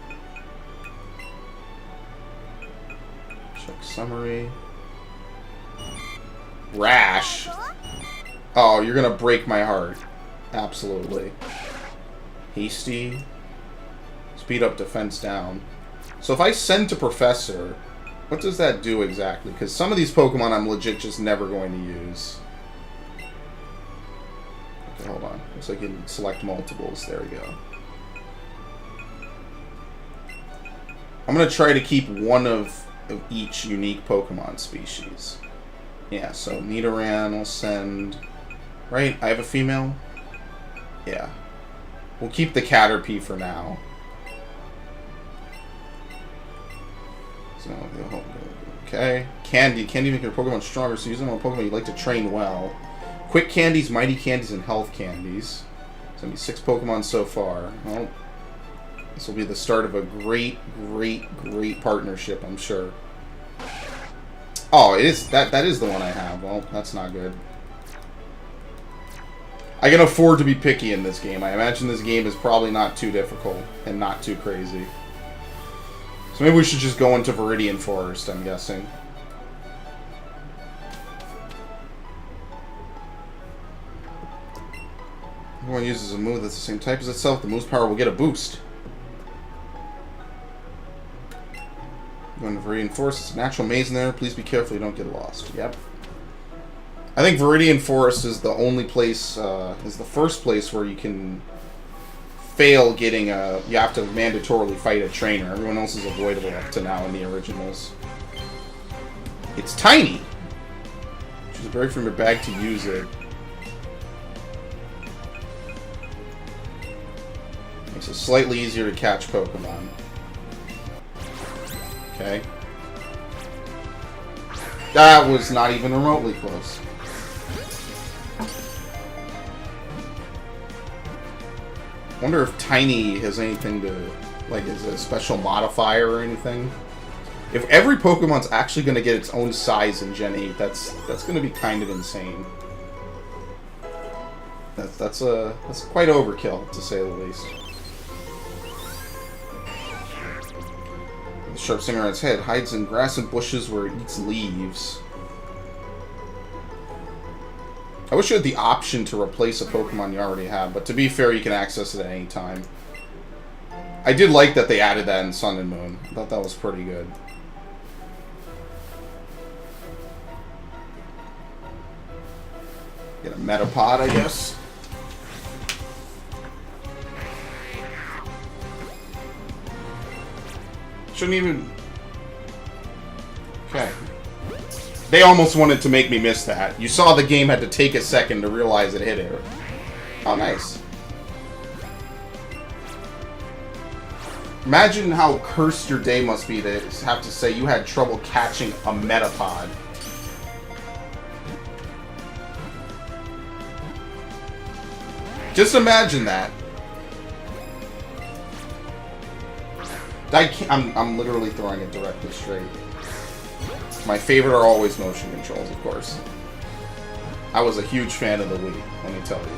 Check summary. Rash. Oh, you're gonna break my heart. Absolutely. Hasty. Speed up, defense down. So if I send to Professor, what does that do exactly? Because some of these Pokemon I'm legit just never going to use. Okay, hold on. Looks like you can select multiples. There we go. I'm going to try to keep one of each unique Pokemon species. Yeah, so Nidoran will send... Right? I have a female? Yeah. We'll keep the Caterpie for now. So, okay. Candy. Candy make your Pokemon stronger, so use them on Pokemon you'd like to train well. Quick candies, mighty candies, and health candies. It's going to be 6 Pokemon so far. Well, this will be the start of a great, great, great partnership, I'm sure. Oh, it is. That is the one I have. Well, that's not good. I can afford to be picky in this game. I imagine this game is probably not too difficult and not too crazy. So maybe we should just go into Viridian Forest, I'm guessing. If one uses a move that's the same type as itself, the move's power will get a boost. Going to Viridian Forest, it's a natural maze in there. Please be careful you don't get lost. Yep. I think Viridian Forest is the only place, is the first place where you can fail getting a... You have to mandatorily fight a trainer. Everyone else is avoidable up to now in the originals. It's tiny! Choose a berry from your bag to use it. Makes it slightly easier to catch Pokemon. Okay. That was not even remotely close. I wonder if Tiny has anything to... Like, is it a special modifier or anything? If every Pokemon's actually going to get its own size in Gen 8, that's going to be kind of insane. That's quite overkill, to say the least. The sharp stinger on its head hides in grass and bushes where it eats leaves. I wish you had the option to replace a Pokemon you already have, but to be fair, you can access it at any time. I did like that they added that in Sun and Moon. I thought that was pretty good. Get a Metapod, I guess. Shouldn't even... Okay. They almost wanted to make me miss that. You saw the game had to take a second to realize it hit it. Oh, nice. Imagine how cursed your day must be to have to say you had trouble catching a Metapod. Just imagine that. I'm literally throwing it directly straight. My favorite are always motion controls, of course. I was a huge fan of the Wii, let me tell you.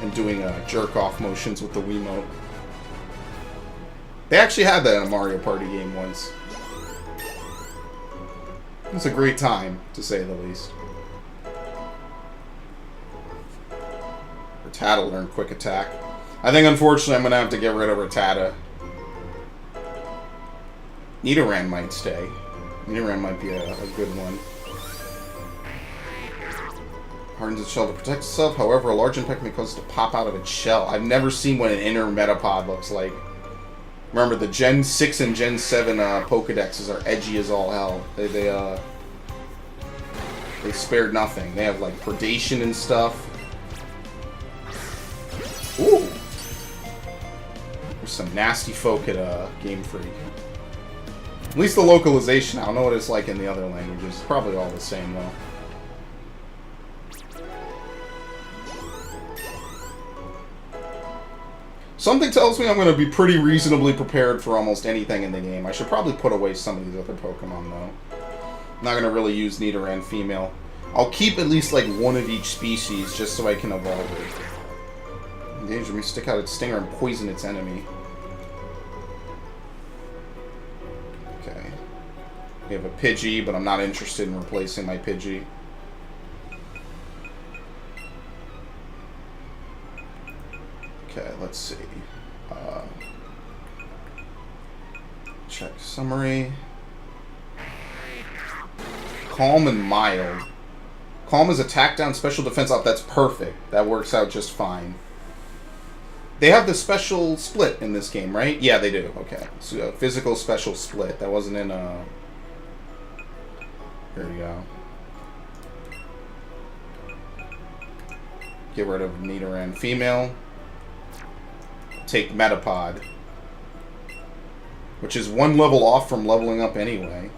And doing jerk-off motions with the Wiimote. They actually had that in a Mario Party game once. It was a great time, to say the least. Rattata learned Quick Attack. I think, unfortunately, I'm going to have to get rid of Rattata. Nidoran might stay. Nidoran might be a good one. Hardens its shell to protect itself. However, a large impact may cause it to pop out of its shell. I've never seen what an inner Metapod looks like. Remember, the Gen 6 and Gen 7 Pokedexes are edgy as all hell. They spared nothing. They have, like, predation and stuff. Ooh! There's some nasty folk at Game Freak. At least the localization, I don't know what it's like in the other languages. It's probably all the same, though. Something tells me I'm going to be pretty reasonably prepared for almost anything in the game. I should probably put away some of these other Pokemon, though. I'm not going to really use Nidoran female. I'll keep at least, like, one of each species, just so I can evolve it. Endanger may stick out its stinger and poison its enemy. Okay. We have a Pidgey, but I'm not interested in replacing my Pidgey. Okay, let's see. Check summary. Calm and mild. Calm is attack down, special defense up. That's perfect. That works out just fine. They have the special split in this game, right? Yeah, they do. Okay. So, physical special split. That wasn't in a... Here we go. Get rid of Nidoran female. Take Metapod. which is 1 level off from leveling up anyway.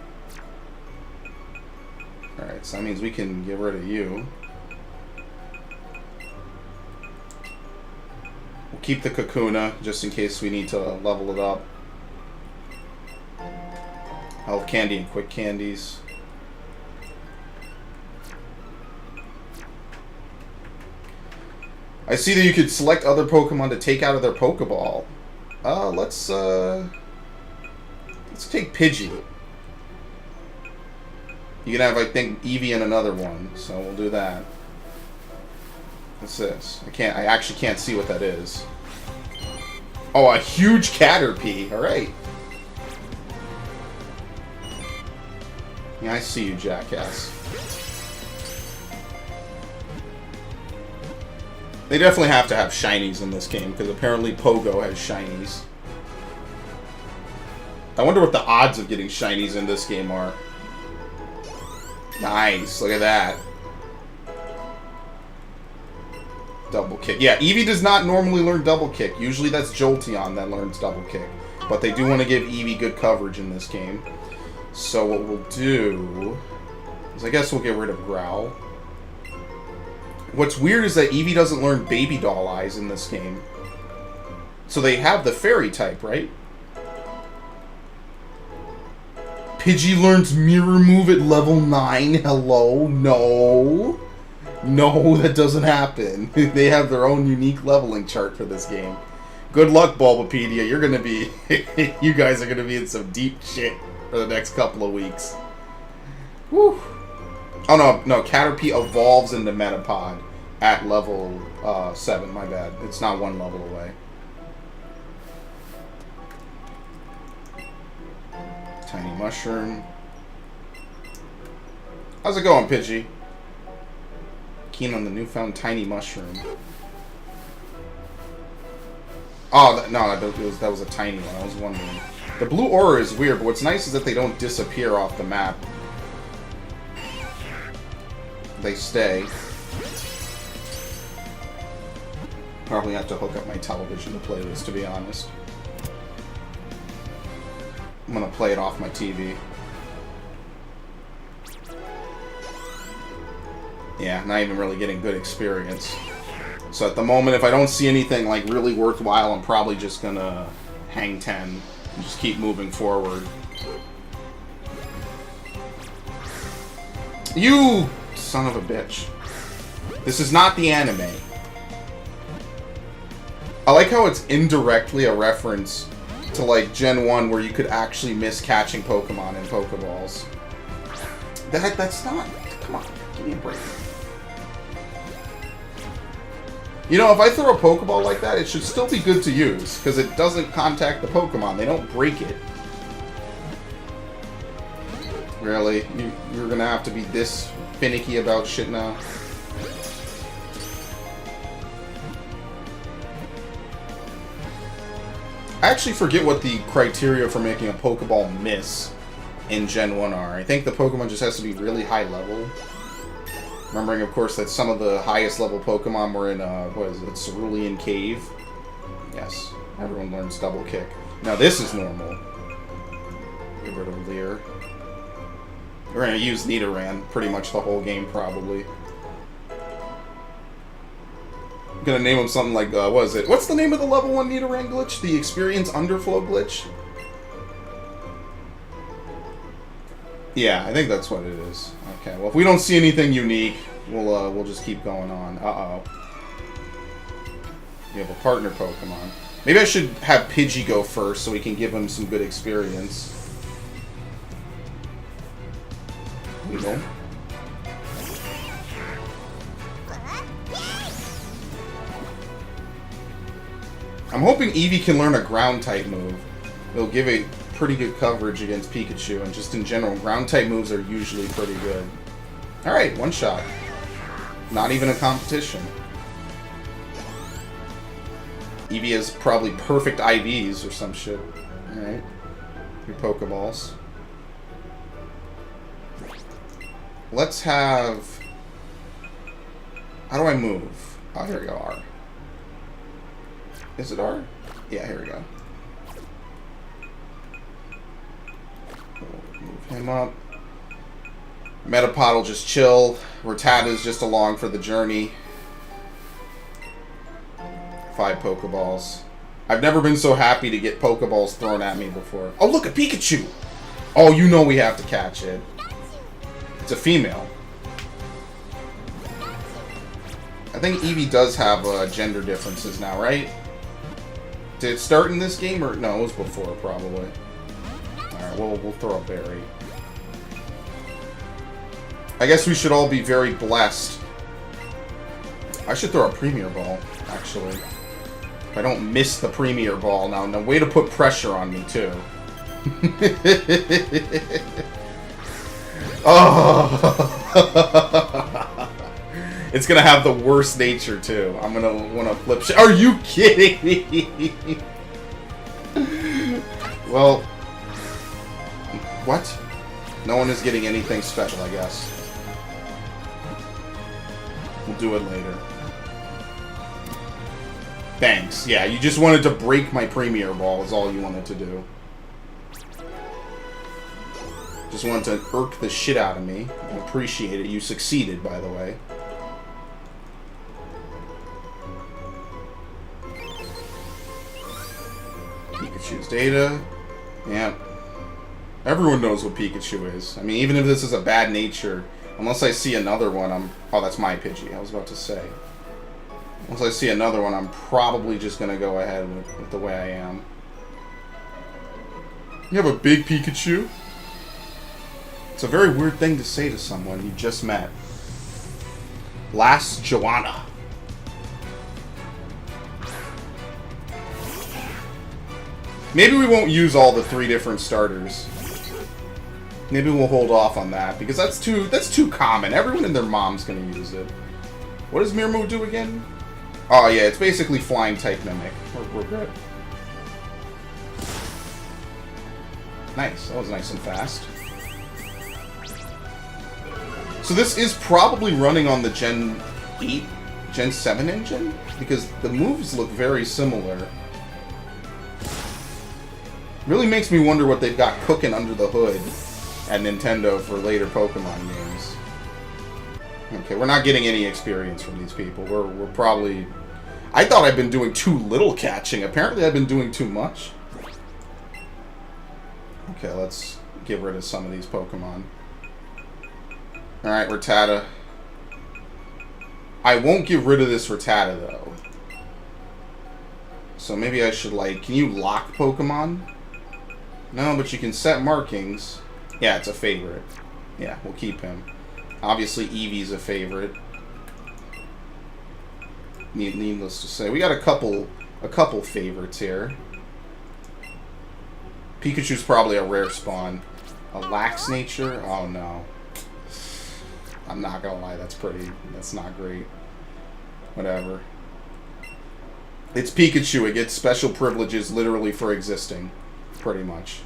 Alright, so that means we can get rid of you. We'll keep the Kakuna, just in case we need to level it up. Health candy and quick candies. I see that you could select other Pokemon to take out of their Pokeball. Let's take Pidgey. You can have, I think, Eevee and another one, so we'll do that. What's this? I actually can't see what that is. Oh, a huge Caterpie. Alright. Yeah, I see you, jackass. They definitely have to have shinies in this game, because apparently Pogo has shinies. I wonder what the odds of getting shinies in this game are. Nice, look at that. Double kick. Yeah, Eevee does not normally learn double kick. Usually that's Jolteon that learns double kick. But they do want to give Eevee good coverage in this game. So what we'll do is I guess we'll get rid of Growl. What's weird is that Eevee doesn't learn Baby Doll Eyes in this game. So they have the Fairy type, right? Pidgey learns Mirror Move at level 9. Hello? No. No, that doesn't happen. They have their own unique leveling chart for this game. Good luck, Bulbapedia. You're gonna be... you guys are gonna be in some deep shit for the next couple of weeks. Whew. Oh, no. Caterpie evolves into Metapod at level 7. My bad. It's not 1 level away. Tiny Mushroom. How's it going, Pidgey? Keen on the newfound Tiny Mushroom. Oh, no, that was a tiny one. I was wondering. The blue aura is weird, but what's nice is that they don't disappear off the map. They stay. Probably have to hook up my television to play this, to be honest. I'm gonna play it off my TV. Yeah, not even really getting good experience. So at the moment, if I don't see anything like really worthwhile, I'm probably just gonna hang 10 and just keep moving forward. You son of a bitch. This is not the anime. I like how it's indirectly a reference to like Gen 1 where you could actually miss catching Pokemon in Pokeballs. That's not... Come on, give me a break. You know, if I throw a Pokeball like that, it should still be good to use, because it doesn't contact the Pokemon. They don't break it. Really? You're gonna have to be this finicky about shit now? I actually forget what the criteria for making a Pokeball miss in Gen 1 are. I think the Pokemon just has to be really high level. Remembering, of course, that some of the highest level Pokemon were in, what is it, Cerulean Cave? Yes, everyone learns double kick. Now this is normal. Get rid of Leer. We're going to use Nidoran pretty much the whole game, probably. I'm going to name him something like, what is it? What's the name of the level 1 Nidoran glitch? The Experience Underflow glitch? Yeah, I think that's what it is. Okay, well, if we don't see anything unique, we'll just keep going on. Uh-oh. We have a partner Pokemon. Maybe I should have Pidgey go first so we can give him some good experience. Here we go. I'm hoping Eevee can learn a Ground-type move. It'll give a pretty good coverage against Pikachu, and just in general, Ground-type moves are usually pretty good. Alright, one shot. Not even a competition. Eevee has probably perfect IVs or some shit. Alright. Your Pokeballs. Let's have... How do I move? Oh, here we go, R. Is it R? Yeah, here we go. him up. Metapod will just chill. Rattata's just along for the journey. 5 Pokeballs. I've never been so happy to get Pokeballs thrown at me before. Oh, look, a Pikachu! Oh, you know we have to catch it. It's a female. I think Eevee does have gender differences now, right? Did it start in this game, or... No, it was before, probably. Alright, we'll throw a berry. I guess we should all be very blessed. I should throw a Premier Ball, actually. If I don't miss the Premier Ball now. No way to put pressure on me, too. Oh! It's gonna have the worst nature, too. I'm gonna wanna flip shit. Are you kidding me? Well... What? No one is getting anything special, I guess. We'll do it later. Thanks. Yeah, you just wanted to break my Premier Ball is all you wanted to do. Just wanted to irk the shit out of me. I appreciate it. You succeeded, by the way. Pikachu's data. Yeah. Everyone knows what Pikachu is. I mean, even if this is a bad nature, unless I see another one, I'm... Oh, that's my Pidgey. I was about to say. Once I see another one, I'm probably just going to go ahead with the way I am. You have a big Pikachu? It's a very weird thing to say to someone you just met. Last Joanna. Maybe we won't use all the 3 different starters. Maybe we'll hold off on that, because that's too common. Everyone and their mom's gonna use it. What does Mirmo do again? Oh yeah, it's basically Flying type Mimic. We're good. Nice, that was nice and fast. So this is probably running on the Gen 8, Gen 7 engine? Because the moves look very similar. Really makes me wonder what they've got cooking under the hood at Nintendo for later Pokemon games. Okay, we're not getting any experience from these people. We're probably... I thought I'd been doing too little catching. Apparently I've been doing too much. Okay, let's get rid of some of these Pokemon. Alright, Rattata. I won't get rid of this Rattata, though. So maybe I should, like... Can you lock Pokemon? No, but you can set markings. Yeah, it's a favorite. Yeah, we'll keep him. Obviously, Eevee's a favorite. Needless to say. We got a couple favorites here. Pikachu's probably a rare spawn. A lax nature? Oh, no. I'm not gonna lie, that's not great. Whatever. It's Pikachu. It gets special privileges literally for existing. Pretty much.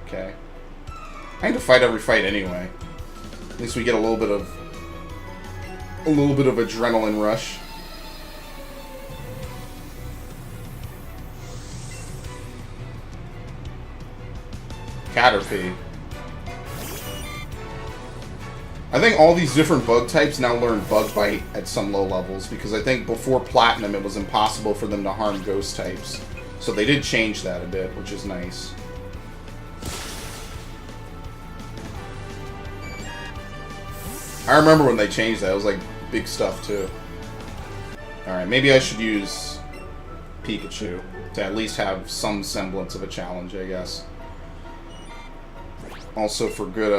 Okay. I need to fight every fight anyway. At least we get a little bit of adrenaline rush. Caterpie. I think all these different bug types now learn Bug Bite at some low levels, because I think before Platinum it was impossible for them to harm ghost types. So they did change that a bit, which is nice. I remember when they changed that. It was like big stuff too. Alright, maybe I should use Pikachu to at least have some semblance of a challenge, I guess. Also for good,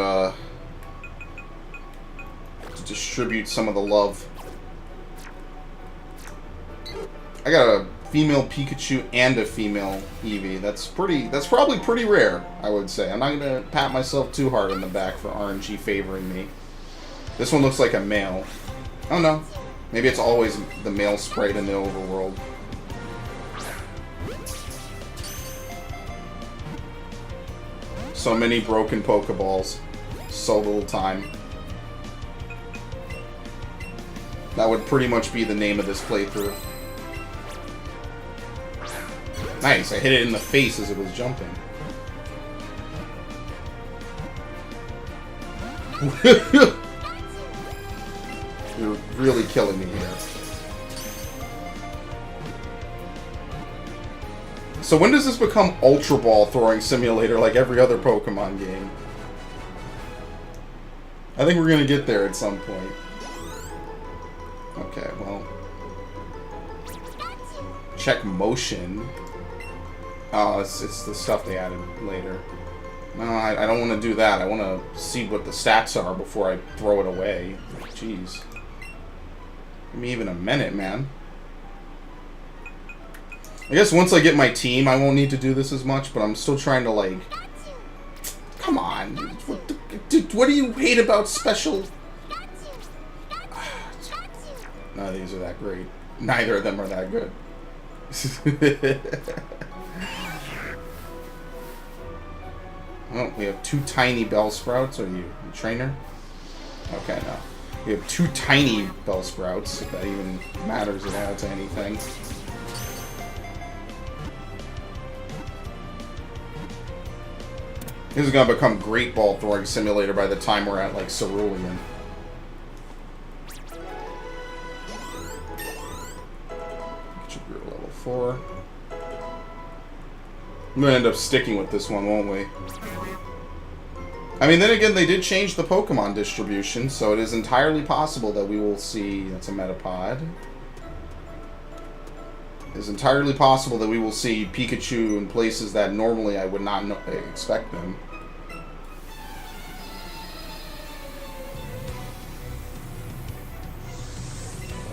to distribute some of the love. I got a female Pikachu and a female Eevee. That's probably pretty rare, I would say. I'm not gonna pat myself too hard on the back for RNG favoring me. This one looks like a male. Oh no. Maybe it's always the male sprite in the overworld. So many broken Pokeballs. So little time. That would pretty much be the name of this playthrough. Nice, I hit it in the face as it was jumping. You're really killing me here. So when does this become Ultra Ball throwing simulator like every other Pokemon game? I think we're gonna get there at some point. Okay, well. Check motion. Oh, it's the stuff they added later. No, I don't want to do that. I want to see what the stats are before I throw it away. Jeez. Give me even a minute, man. I guess once I get my team, I won't need to do this as much, but I'm still trying to, like... Come on. What do you hate about special... None of these are that great. Neither of them are that good. Oh, we have 2 tiny Bellsprouts. Are you a trainer? Okay, no. We have 2 tiny Bellsprouts, if that even matters at all to anything. This is going to become Great Ball Throwing Simulator by the time we're at, like, Cerulean. Level 4. I'm going to end up sticking with this one, won't we? I mean, then again, they did change the Pokemon distribution, so it is entirely possible that we will see... That's a Metapod. It is entirely possible that we will see Pikachu in places that normally I would not expect them.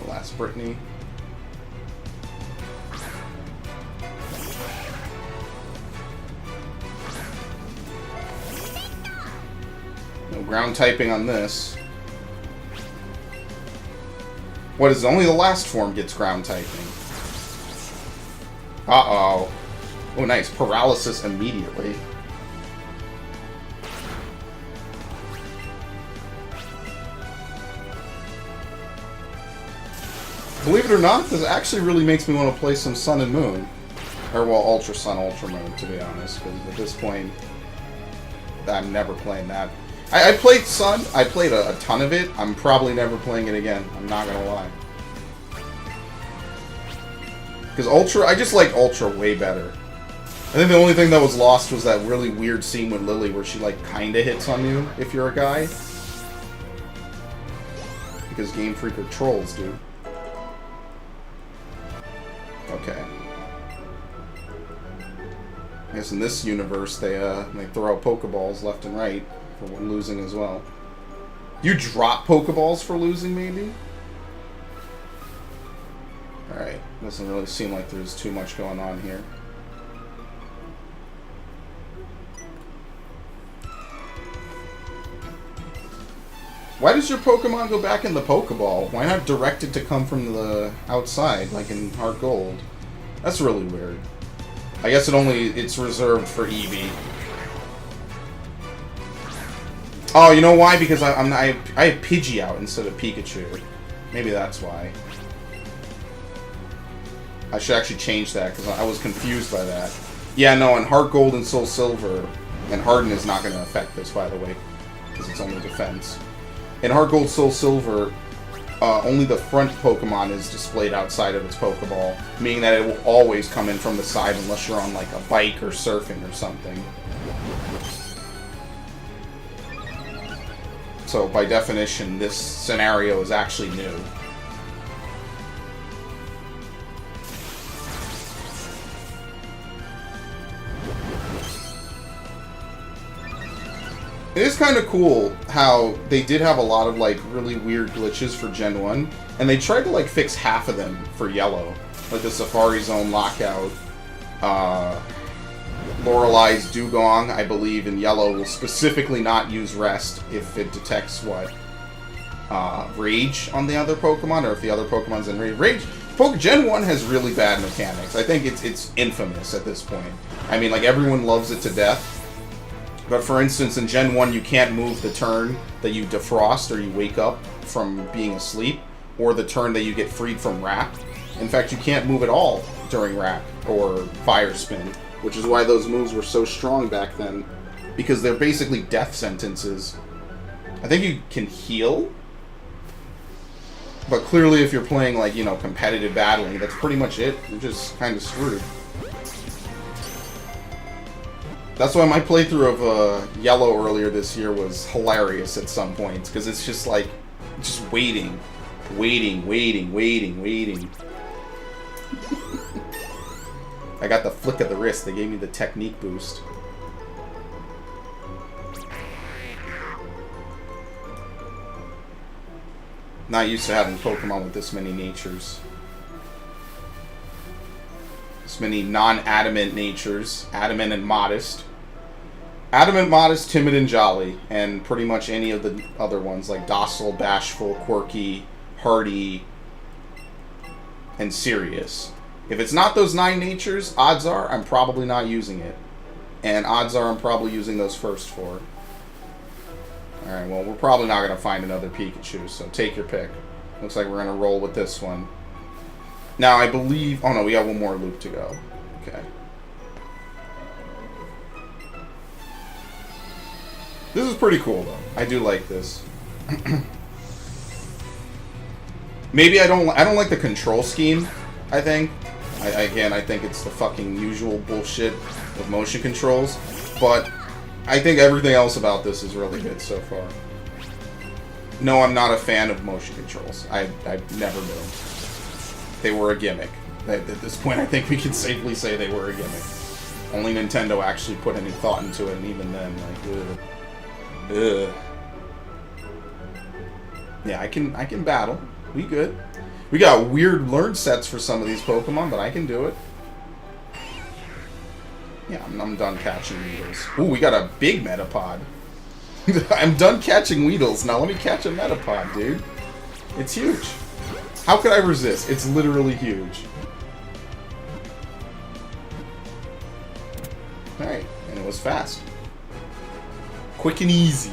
Last Brittany. No ground typing on this. What is it? Only the last form gets ground typing. Uh-oh. Oh, nice. Paralysis immediately. Believe it or not, this actually really makes me want to play some Sun and Moon. Or, well, Ultra Sun, Ultra Moon, to be honest. Because at this point, I'm never playing that. I played Sun. I played a ton of it. I'm probably never playing it again. I'm not going to lie. Because Ultra, I just like Ultra way better. I think the only thing that was lost was that really weird scene with Lily where she, like, kind of hits on you if you're a guy. Because Game Freak are trolls, dude. Okay. I guess in this universe, they throw out Pokeballs left and right for when losing as well. You drop Pokeballs for losing, maybe? Alright. Doesn't really seem like there's too much going on here. Why does your Pokemon go back in the Pokeball? Why not direct it to come from the outside, like in Heart Gold? That's really weird. I guess it's reserved for Eevee. Oh, you know why? Because I have Pidgey out instead of Pikachu. Maybe that's why. I should actually change that because I was confused by that. Yeah, no, in Heart Gold and Soul Silver, and Harden is not going to affect this, by the way, because it's only defense. In Heart Gold, Soul Silver, only the front Pokemon is displayed outside of its Pokeball, meaning that it will always come in from the side unless you're on, like, a bike or surfing or something. So, by definition, this scenario is actually new. It is kind of cool how they did have a lot of, like, really weird glitches for Gen 1, and they tried to, like, fix half of them for Yellow. Like the Safari Zone Lockout, Lorelei's Dugong, I believe, in Yellow will specifically not use Rest if it detects, Rage on the other Pokemon, or if the other Pokemon's in Rage. Gen 1 has really bad mechanics. I think it's infamous at this point. I mean, like, everyone loves it to death. But for instance, in Gen 1, you can't move the turn that you defrost or you wake up from being asleep, or the turn that you get freed from Wrap. In fact, you can't move at all during rack or fire spin, which is why those moves were so strong back then, because they're basically death sentences. I think you can heal, but clearly if you're playing, like, you know, competitive battling, that's pretty much it. You're just kind of screwed. That's why my playthrough of Yellow earlier this year was hilarious at some points, because it's just like, just waiting. I got the flick of the wrist. They gave me the technique boost. Not used to having Pokemon with this many natures. This many non-adamant natures. Adamant and modest. Adamant, modest, timid, and jolly. And pretty much any of the other ones, like docile, bashful, quirky, hardy, and serious. If it's not those 9 natures, odds are I'm probably not using it. And odds are I'm probably using those first 4. Alright, well, we're probably not going to find another Pikachu, so take your pick. Looks like we're going to roll with this one. Now, I believe... Oh, no, we have one more loop to go. Okay. This is pretty cool, though. I do like this. Maybe I don't like the control scheme, I think. Again, I think it's the fucking usual bullshit of motion controls. But I think everything else about this is really good so far. No, I'm not a fan of motion controls. I never been. They were a gimmick. At this point, I think we can safely say they were a gimmick. Only Nintendo actually put any thought into it, and even then, like, ugh. Yeah, I can battle. We good. We got weird learn sets for some of these Pokemon, but I can do it. Yeah, I'm done catching Weedles. Ooh, we got a big Metapod. I'm done catching Weedles. Now let me catch a Metapod, dude. It's huge. How could I resist? It's literally huge. Alright, and it was fast. Quick and easy.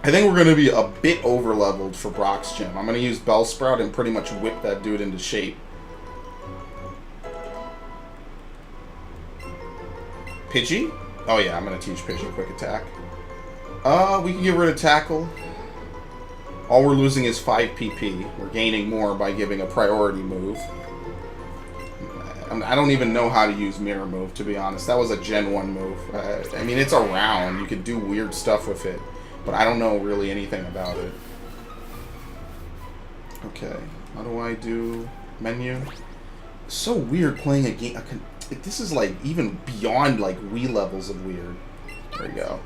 I think we're going to be a bit over-leveled for Brock's gym. I'm going to use Bellsprout and pretty much whip that dude into shape. Pidgey? Oh yeah, I'm going to teach Pidgey Quick Attack. We can get rid of Tackle. All we're losing is 5 PP. We're gaining more by giving a priority move. I don't even know how to use Mirror Move, to be honest. That was a Gen 1 move. I mean, it's around. You could do weird stuff with it. But I don't know really anything about it. Okay. How do I do menu? It's so weird playing a game. This is like even beyond like Wii levels of weird. There you go.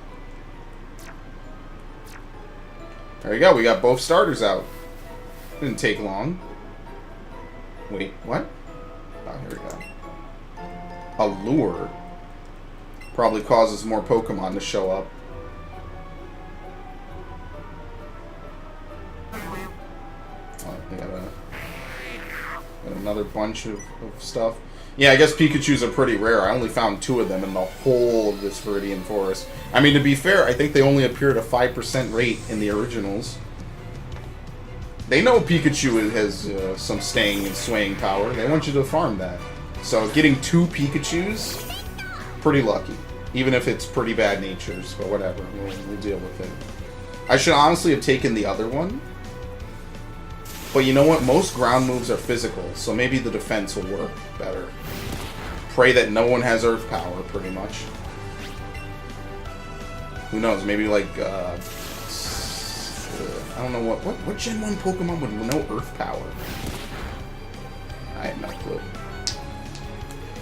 There you go. We got both starters out. Didn't take long. Wait, what? Oh, here we go. A lure. Probably causes more Pokemon to show up. They got another bunch of stuff. Yeah, I guess Pikachus are pretty rare. I only found 2 of them in the whole of this Viridian Forest. I mean, to be fair, I think they only appear at a 5% rate in the originals. They know Pikachu has some staying and swaying power. They want you to farm that. So getting 2 Pikachus, pretty lucky. Even if it's pretty bad natures, but whatever. We'll deal with it. I should honestly have taken the other one. But you know what? Most ground moves are physical, so maybe the defense will work better. Pray that no one has Earth power, pretty much. Who knows? Maybe like, I don't know what Gen 1 Pokemon with no Earth power? I have no clue.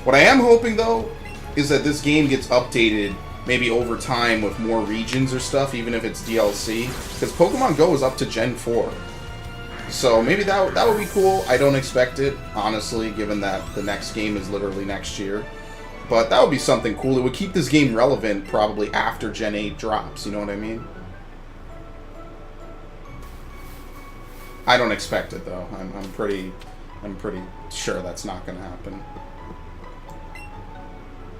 What I am hoping, though, is that this game gets updated maybe over time with more regions or stuff, even if it's DLC. Because Pokemon Go is up to Gen 4. So maybe that would be cool. I don't expect it, honestly, given that the next game is literally next year. But that would be something cool. It would keep this game relevant probably after Gen 8 drops, you know what I mean? I don't expect it, though. I'm pretty sure that's not going to happen.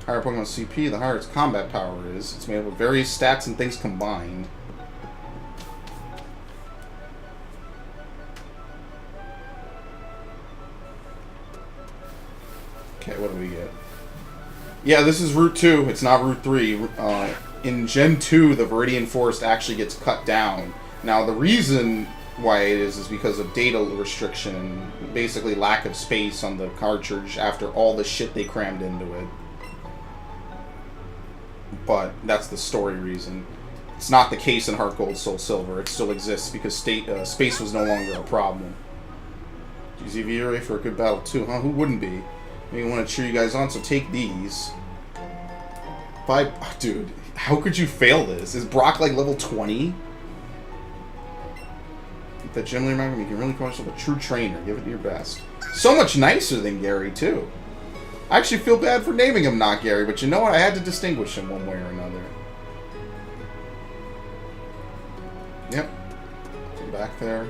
Higher Pokemon CP, the higher its combat power is. It's made up of various stats and things combined. Okay, what do we get? Yeah, this is Route 2. It's not Route 3. In Gen 2, the Viridian Forest actually gets cut down. Now, the reason why it is because of data restriction and basically lack of space on the cartridge after all the shit they crammed into it. But that's the story reason. It's not the case in Heart Gold, Soul Silver. It still exists because space was no longer a problem. Use Eevee for a good battle too, huh? Who wouldn't be? Maybe want to cheer you guys on, so take these. Dude, how could you fail this? Is Brock like level 20? That gym leader you can really call yourself a true trainer. Give it your best. So much nicer than Gary too. I actually feel bad for naming him not Gary, but you know what? I had to distinguish him one way or another. Yep. Come back there.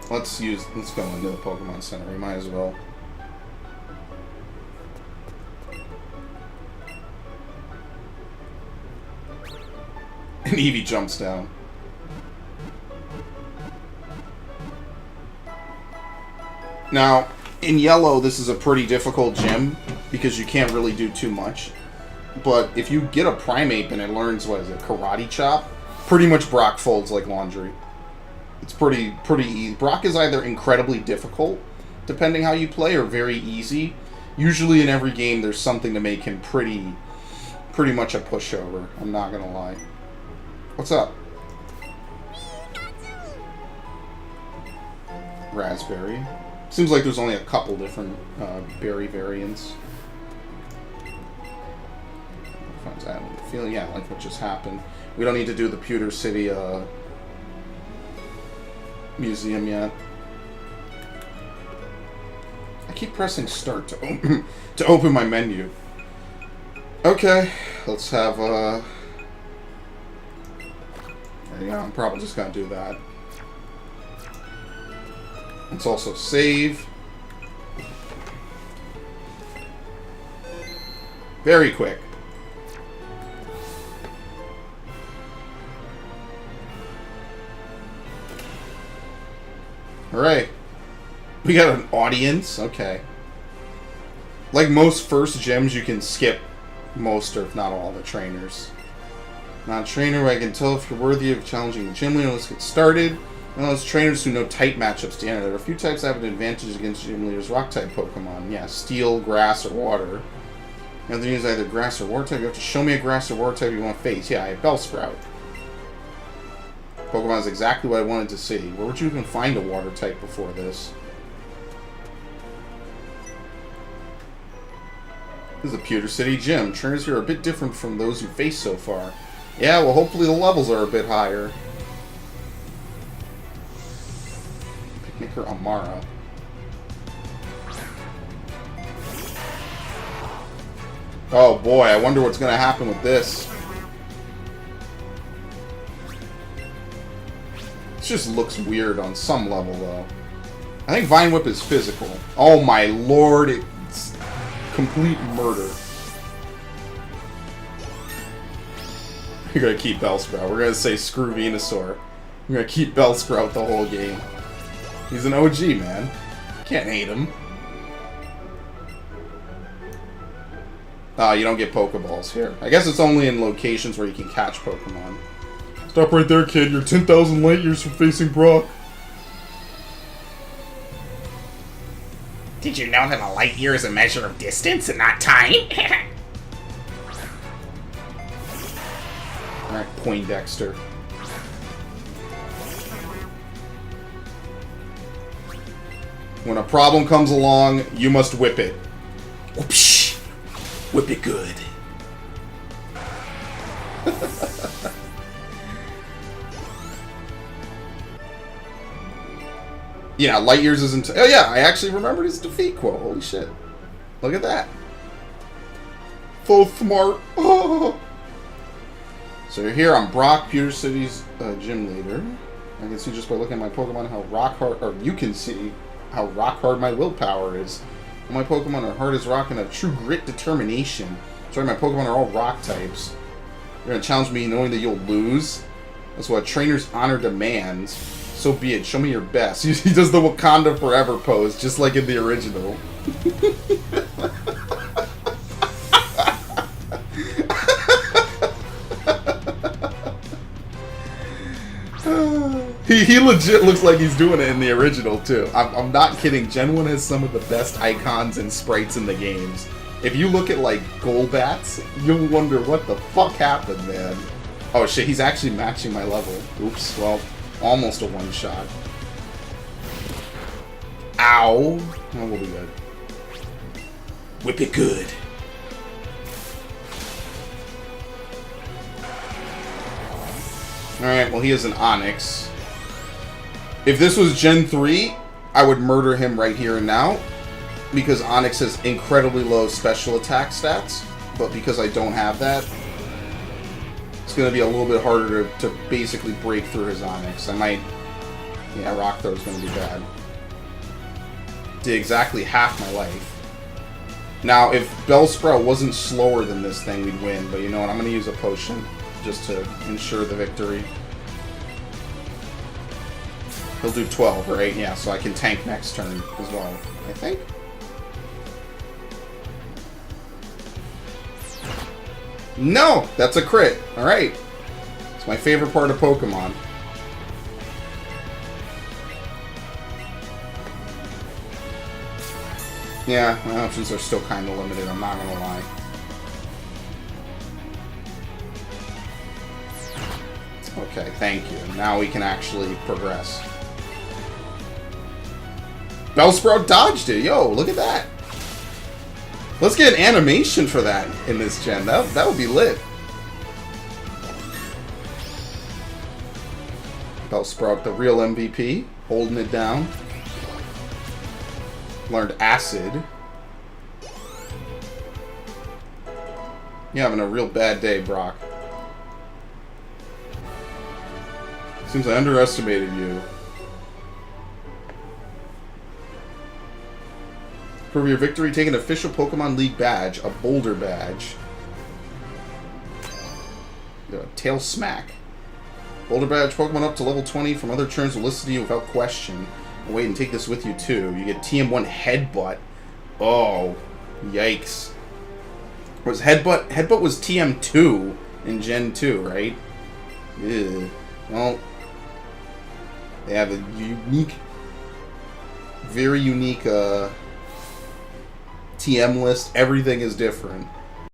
Let's go into the Pokemon Center. We might as well. And Eevee jumps down. Now, in yellow, this is a pretty difficult gym because you can't really do too much. But if you get a Primeape and it learns, what is it, Karate Chop, pretty much Brock folds like laundry. It's pretty easy. Brock is either incredibly difficult, depending how you play, or very easy. Usually in every game, there's something to make him pretty much a pushover. I'm not gonna lie. What's up? Raspberry. Seems like there's only a couple different berry variants. Feeling, yeah, like what just happened. We don't need to do the Pewter City museum yet. I keep pressing start to open my menu. Okay, let's have there you go. I'm probably just gonna do that. Let's also save. Very quick. Alright. We got an audience. Okay. Like most first gyms, you can skip most or if not all the trainers. Not a trainer, I can tell if you're worthy of challenging the gym leader. Let's get started. Well, those trainers who know type matchups, Deanna. There are a few types that have an advantage against gym leaders' rock type Pokemon. Yeah, steel, grass, or water. The other thing is either grass or water type. You have to show me a grass or water type you want to face. Yeah, I have Bellsprout. Pokemon is exactly what I wanted to see. Where would you even find a water type before this? This is a Pewter City gym. Trainers here are a bit different from those you faced so far. Yeah, well, hopefully the levels are a bit higher. Picnicker Amara. Oh boy, I wonder what's going to happen with this. This just looks weird on some level, though. I think Vine Whip is physical. Oh my lord, it's complete murder. You're gonna keep Bellsprout. We're gonna say screw Venusaur. We're gonna keep Bellsprout the whole game. He's an OG, man. Can't hate him. You don't get Pokeballs here. I guess it's only in locations where you can catch Pokemon. Stop right there, kid. You're 10,000 light years from facing Brock. Did you know that a light year is a measure of distance and not time? Alright, Poindexter. When a problem comes along, you must whip it. Whoopsh! Whip it good. Yeah, light years isn't... Oh yeah, I actually remembered his defeat quote. Holy shit. Look at that. Full smart. Oh. So you're here on Brock, Pewter City's gym leader. I can see just by looking at my Pokemon how rock hard... Or you can see how rock hard my willpower is. All my Pokemon are hard as rock and have true grit determination. Sorry, my Pokemon are all rock types. You're going to challenge me knowing that you'll lose? That's what a trainer's honor demands. So be it. Show me your best. He does the Wakanda Forever pose, just like in the original. He legit looks like he's doing it in the original, too. I'm not kidding. Gen 1 has some of the best icons and sprites in the games. If you look at, like, Golbats, you'll wonder what the fuck happened, man. Oh, shit, he's actually matching my level. Oops, well, almost a one-shot. Ow. Oh, we'll be good. Whip it good. Alright, well, he has an Onyx. If this was Gen 3, I would murder him right here and now, because Onyx has incredibly low special attack stats, but because I don't have that, it's going to be a little bit harder to basically break through his Onyx. I might... Yeah, Rock Throw is going to be bad. Did exactly half my life. Now, if Bellsprout wasn't slower than this thing, we'd win, but you know what, I'm going to use a potion just to ensure the victory. He'll do 12, right? Yeah, so I can tank next turn as well, I think. No! That's a crit. Alright. It's my favorite part of Pokemon. Yeah, my options are still kind of limited, I'm not gonna lie. Okay, thank you. Now we can actually progress. Bellsprout dodged it. Yo, look at that. Let's get an animation for that in this gen. That would be lit. Bellsprout, the real MVP, holding it down. Learned Acid. You're having a real bad day, Brock. Seems I underestimated you. For your victory, take an official Pokemon League badge, a Boulder badge. Tail Smack. Boulder badge, Pokemon up to level 20 from other turns will listen to you without question. Oh, wait, and take this with you too. You get TM1 Headbutt. Oh, yikes. Was Headbutt? Headbutt was TM2 in Gen 2, right? Ew. Well, they have a unique, very unique TM list. Everything is different.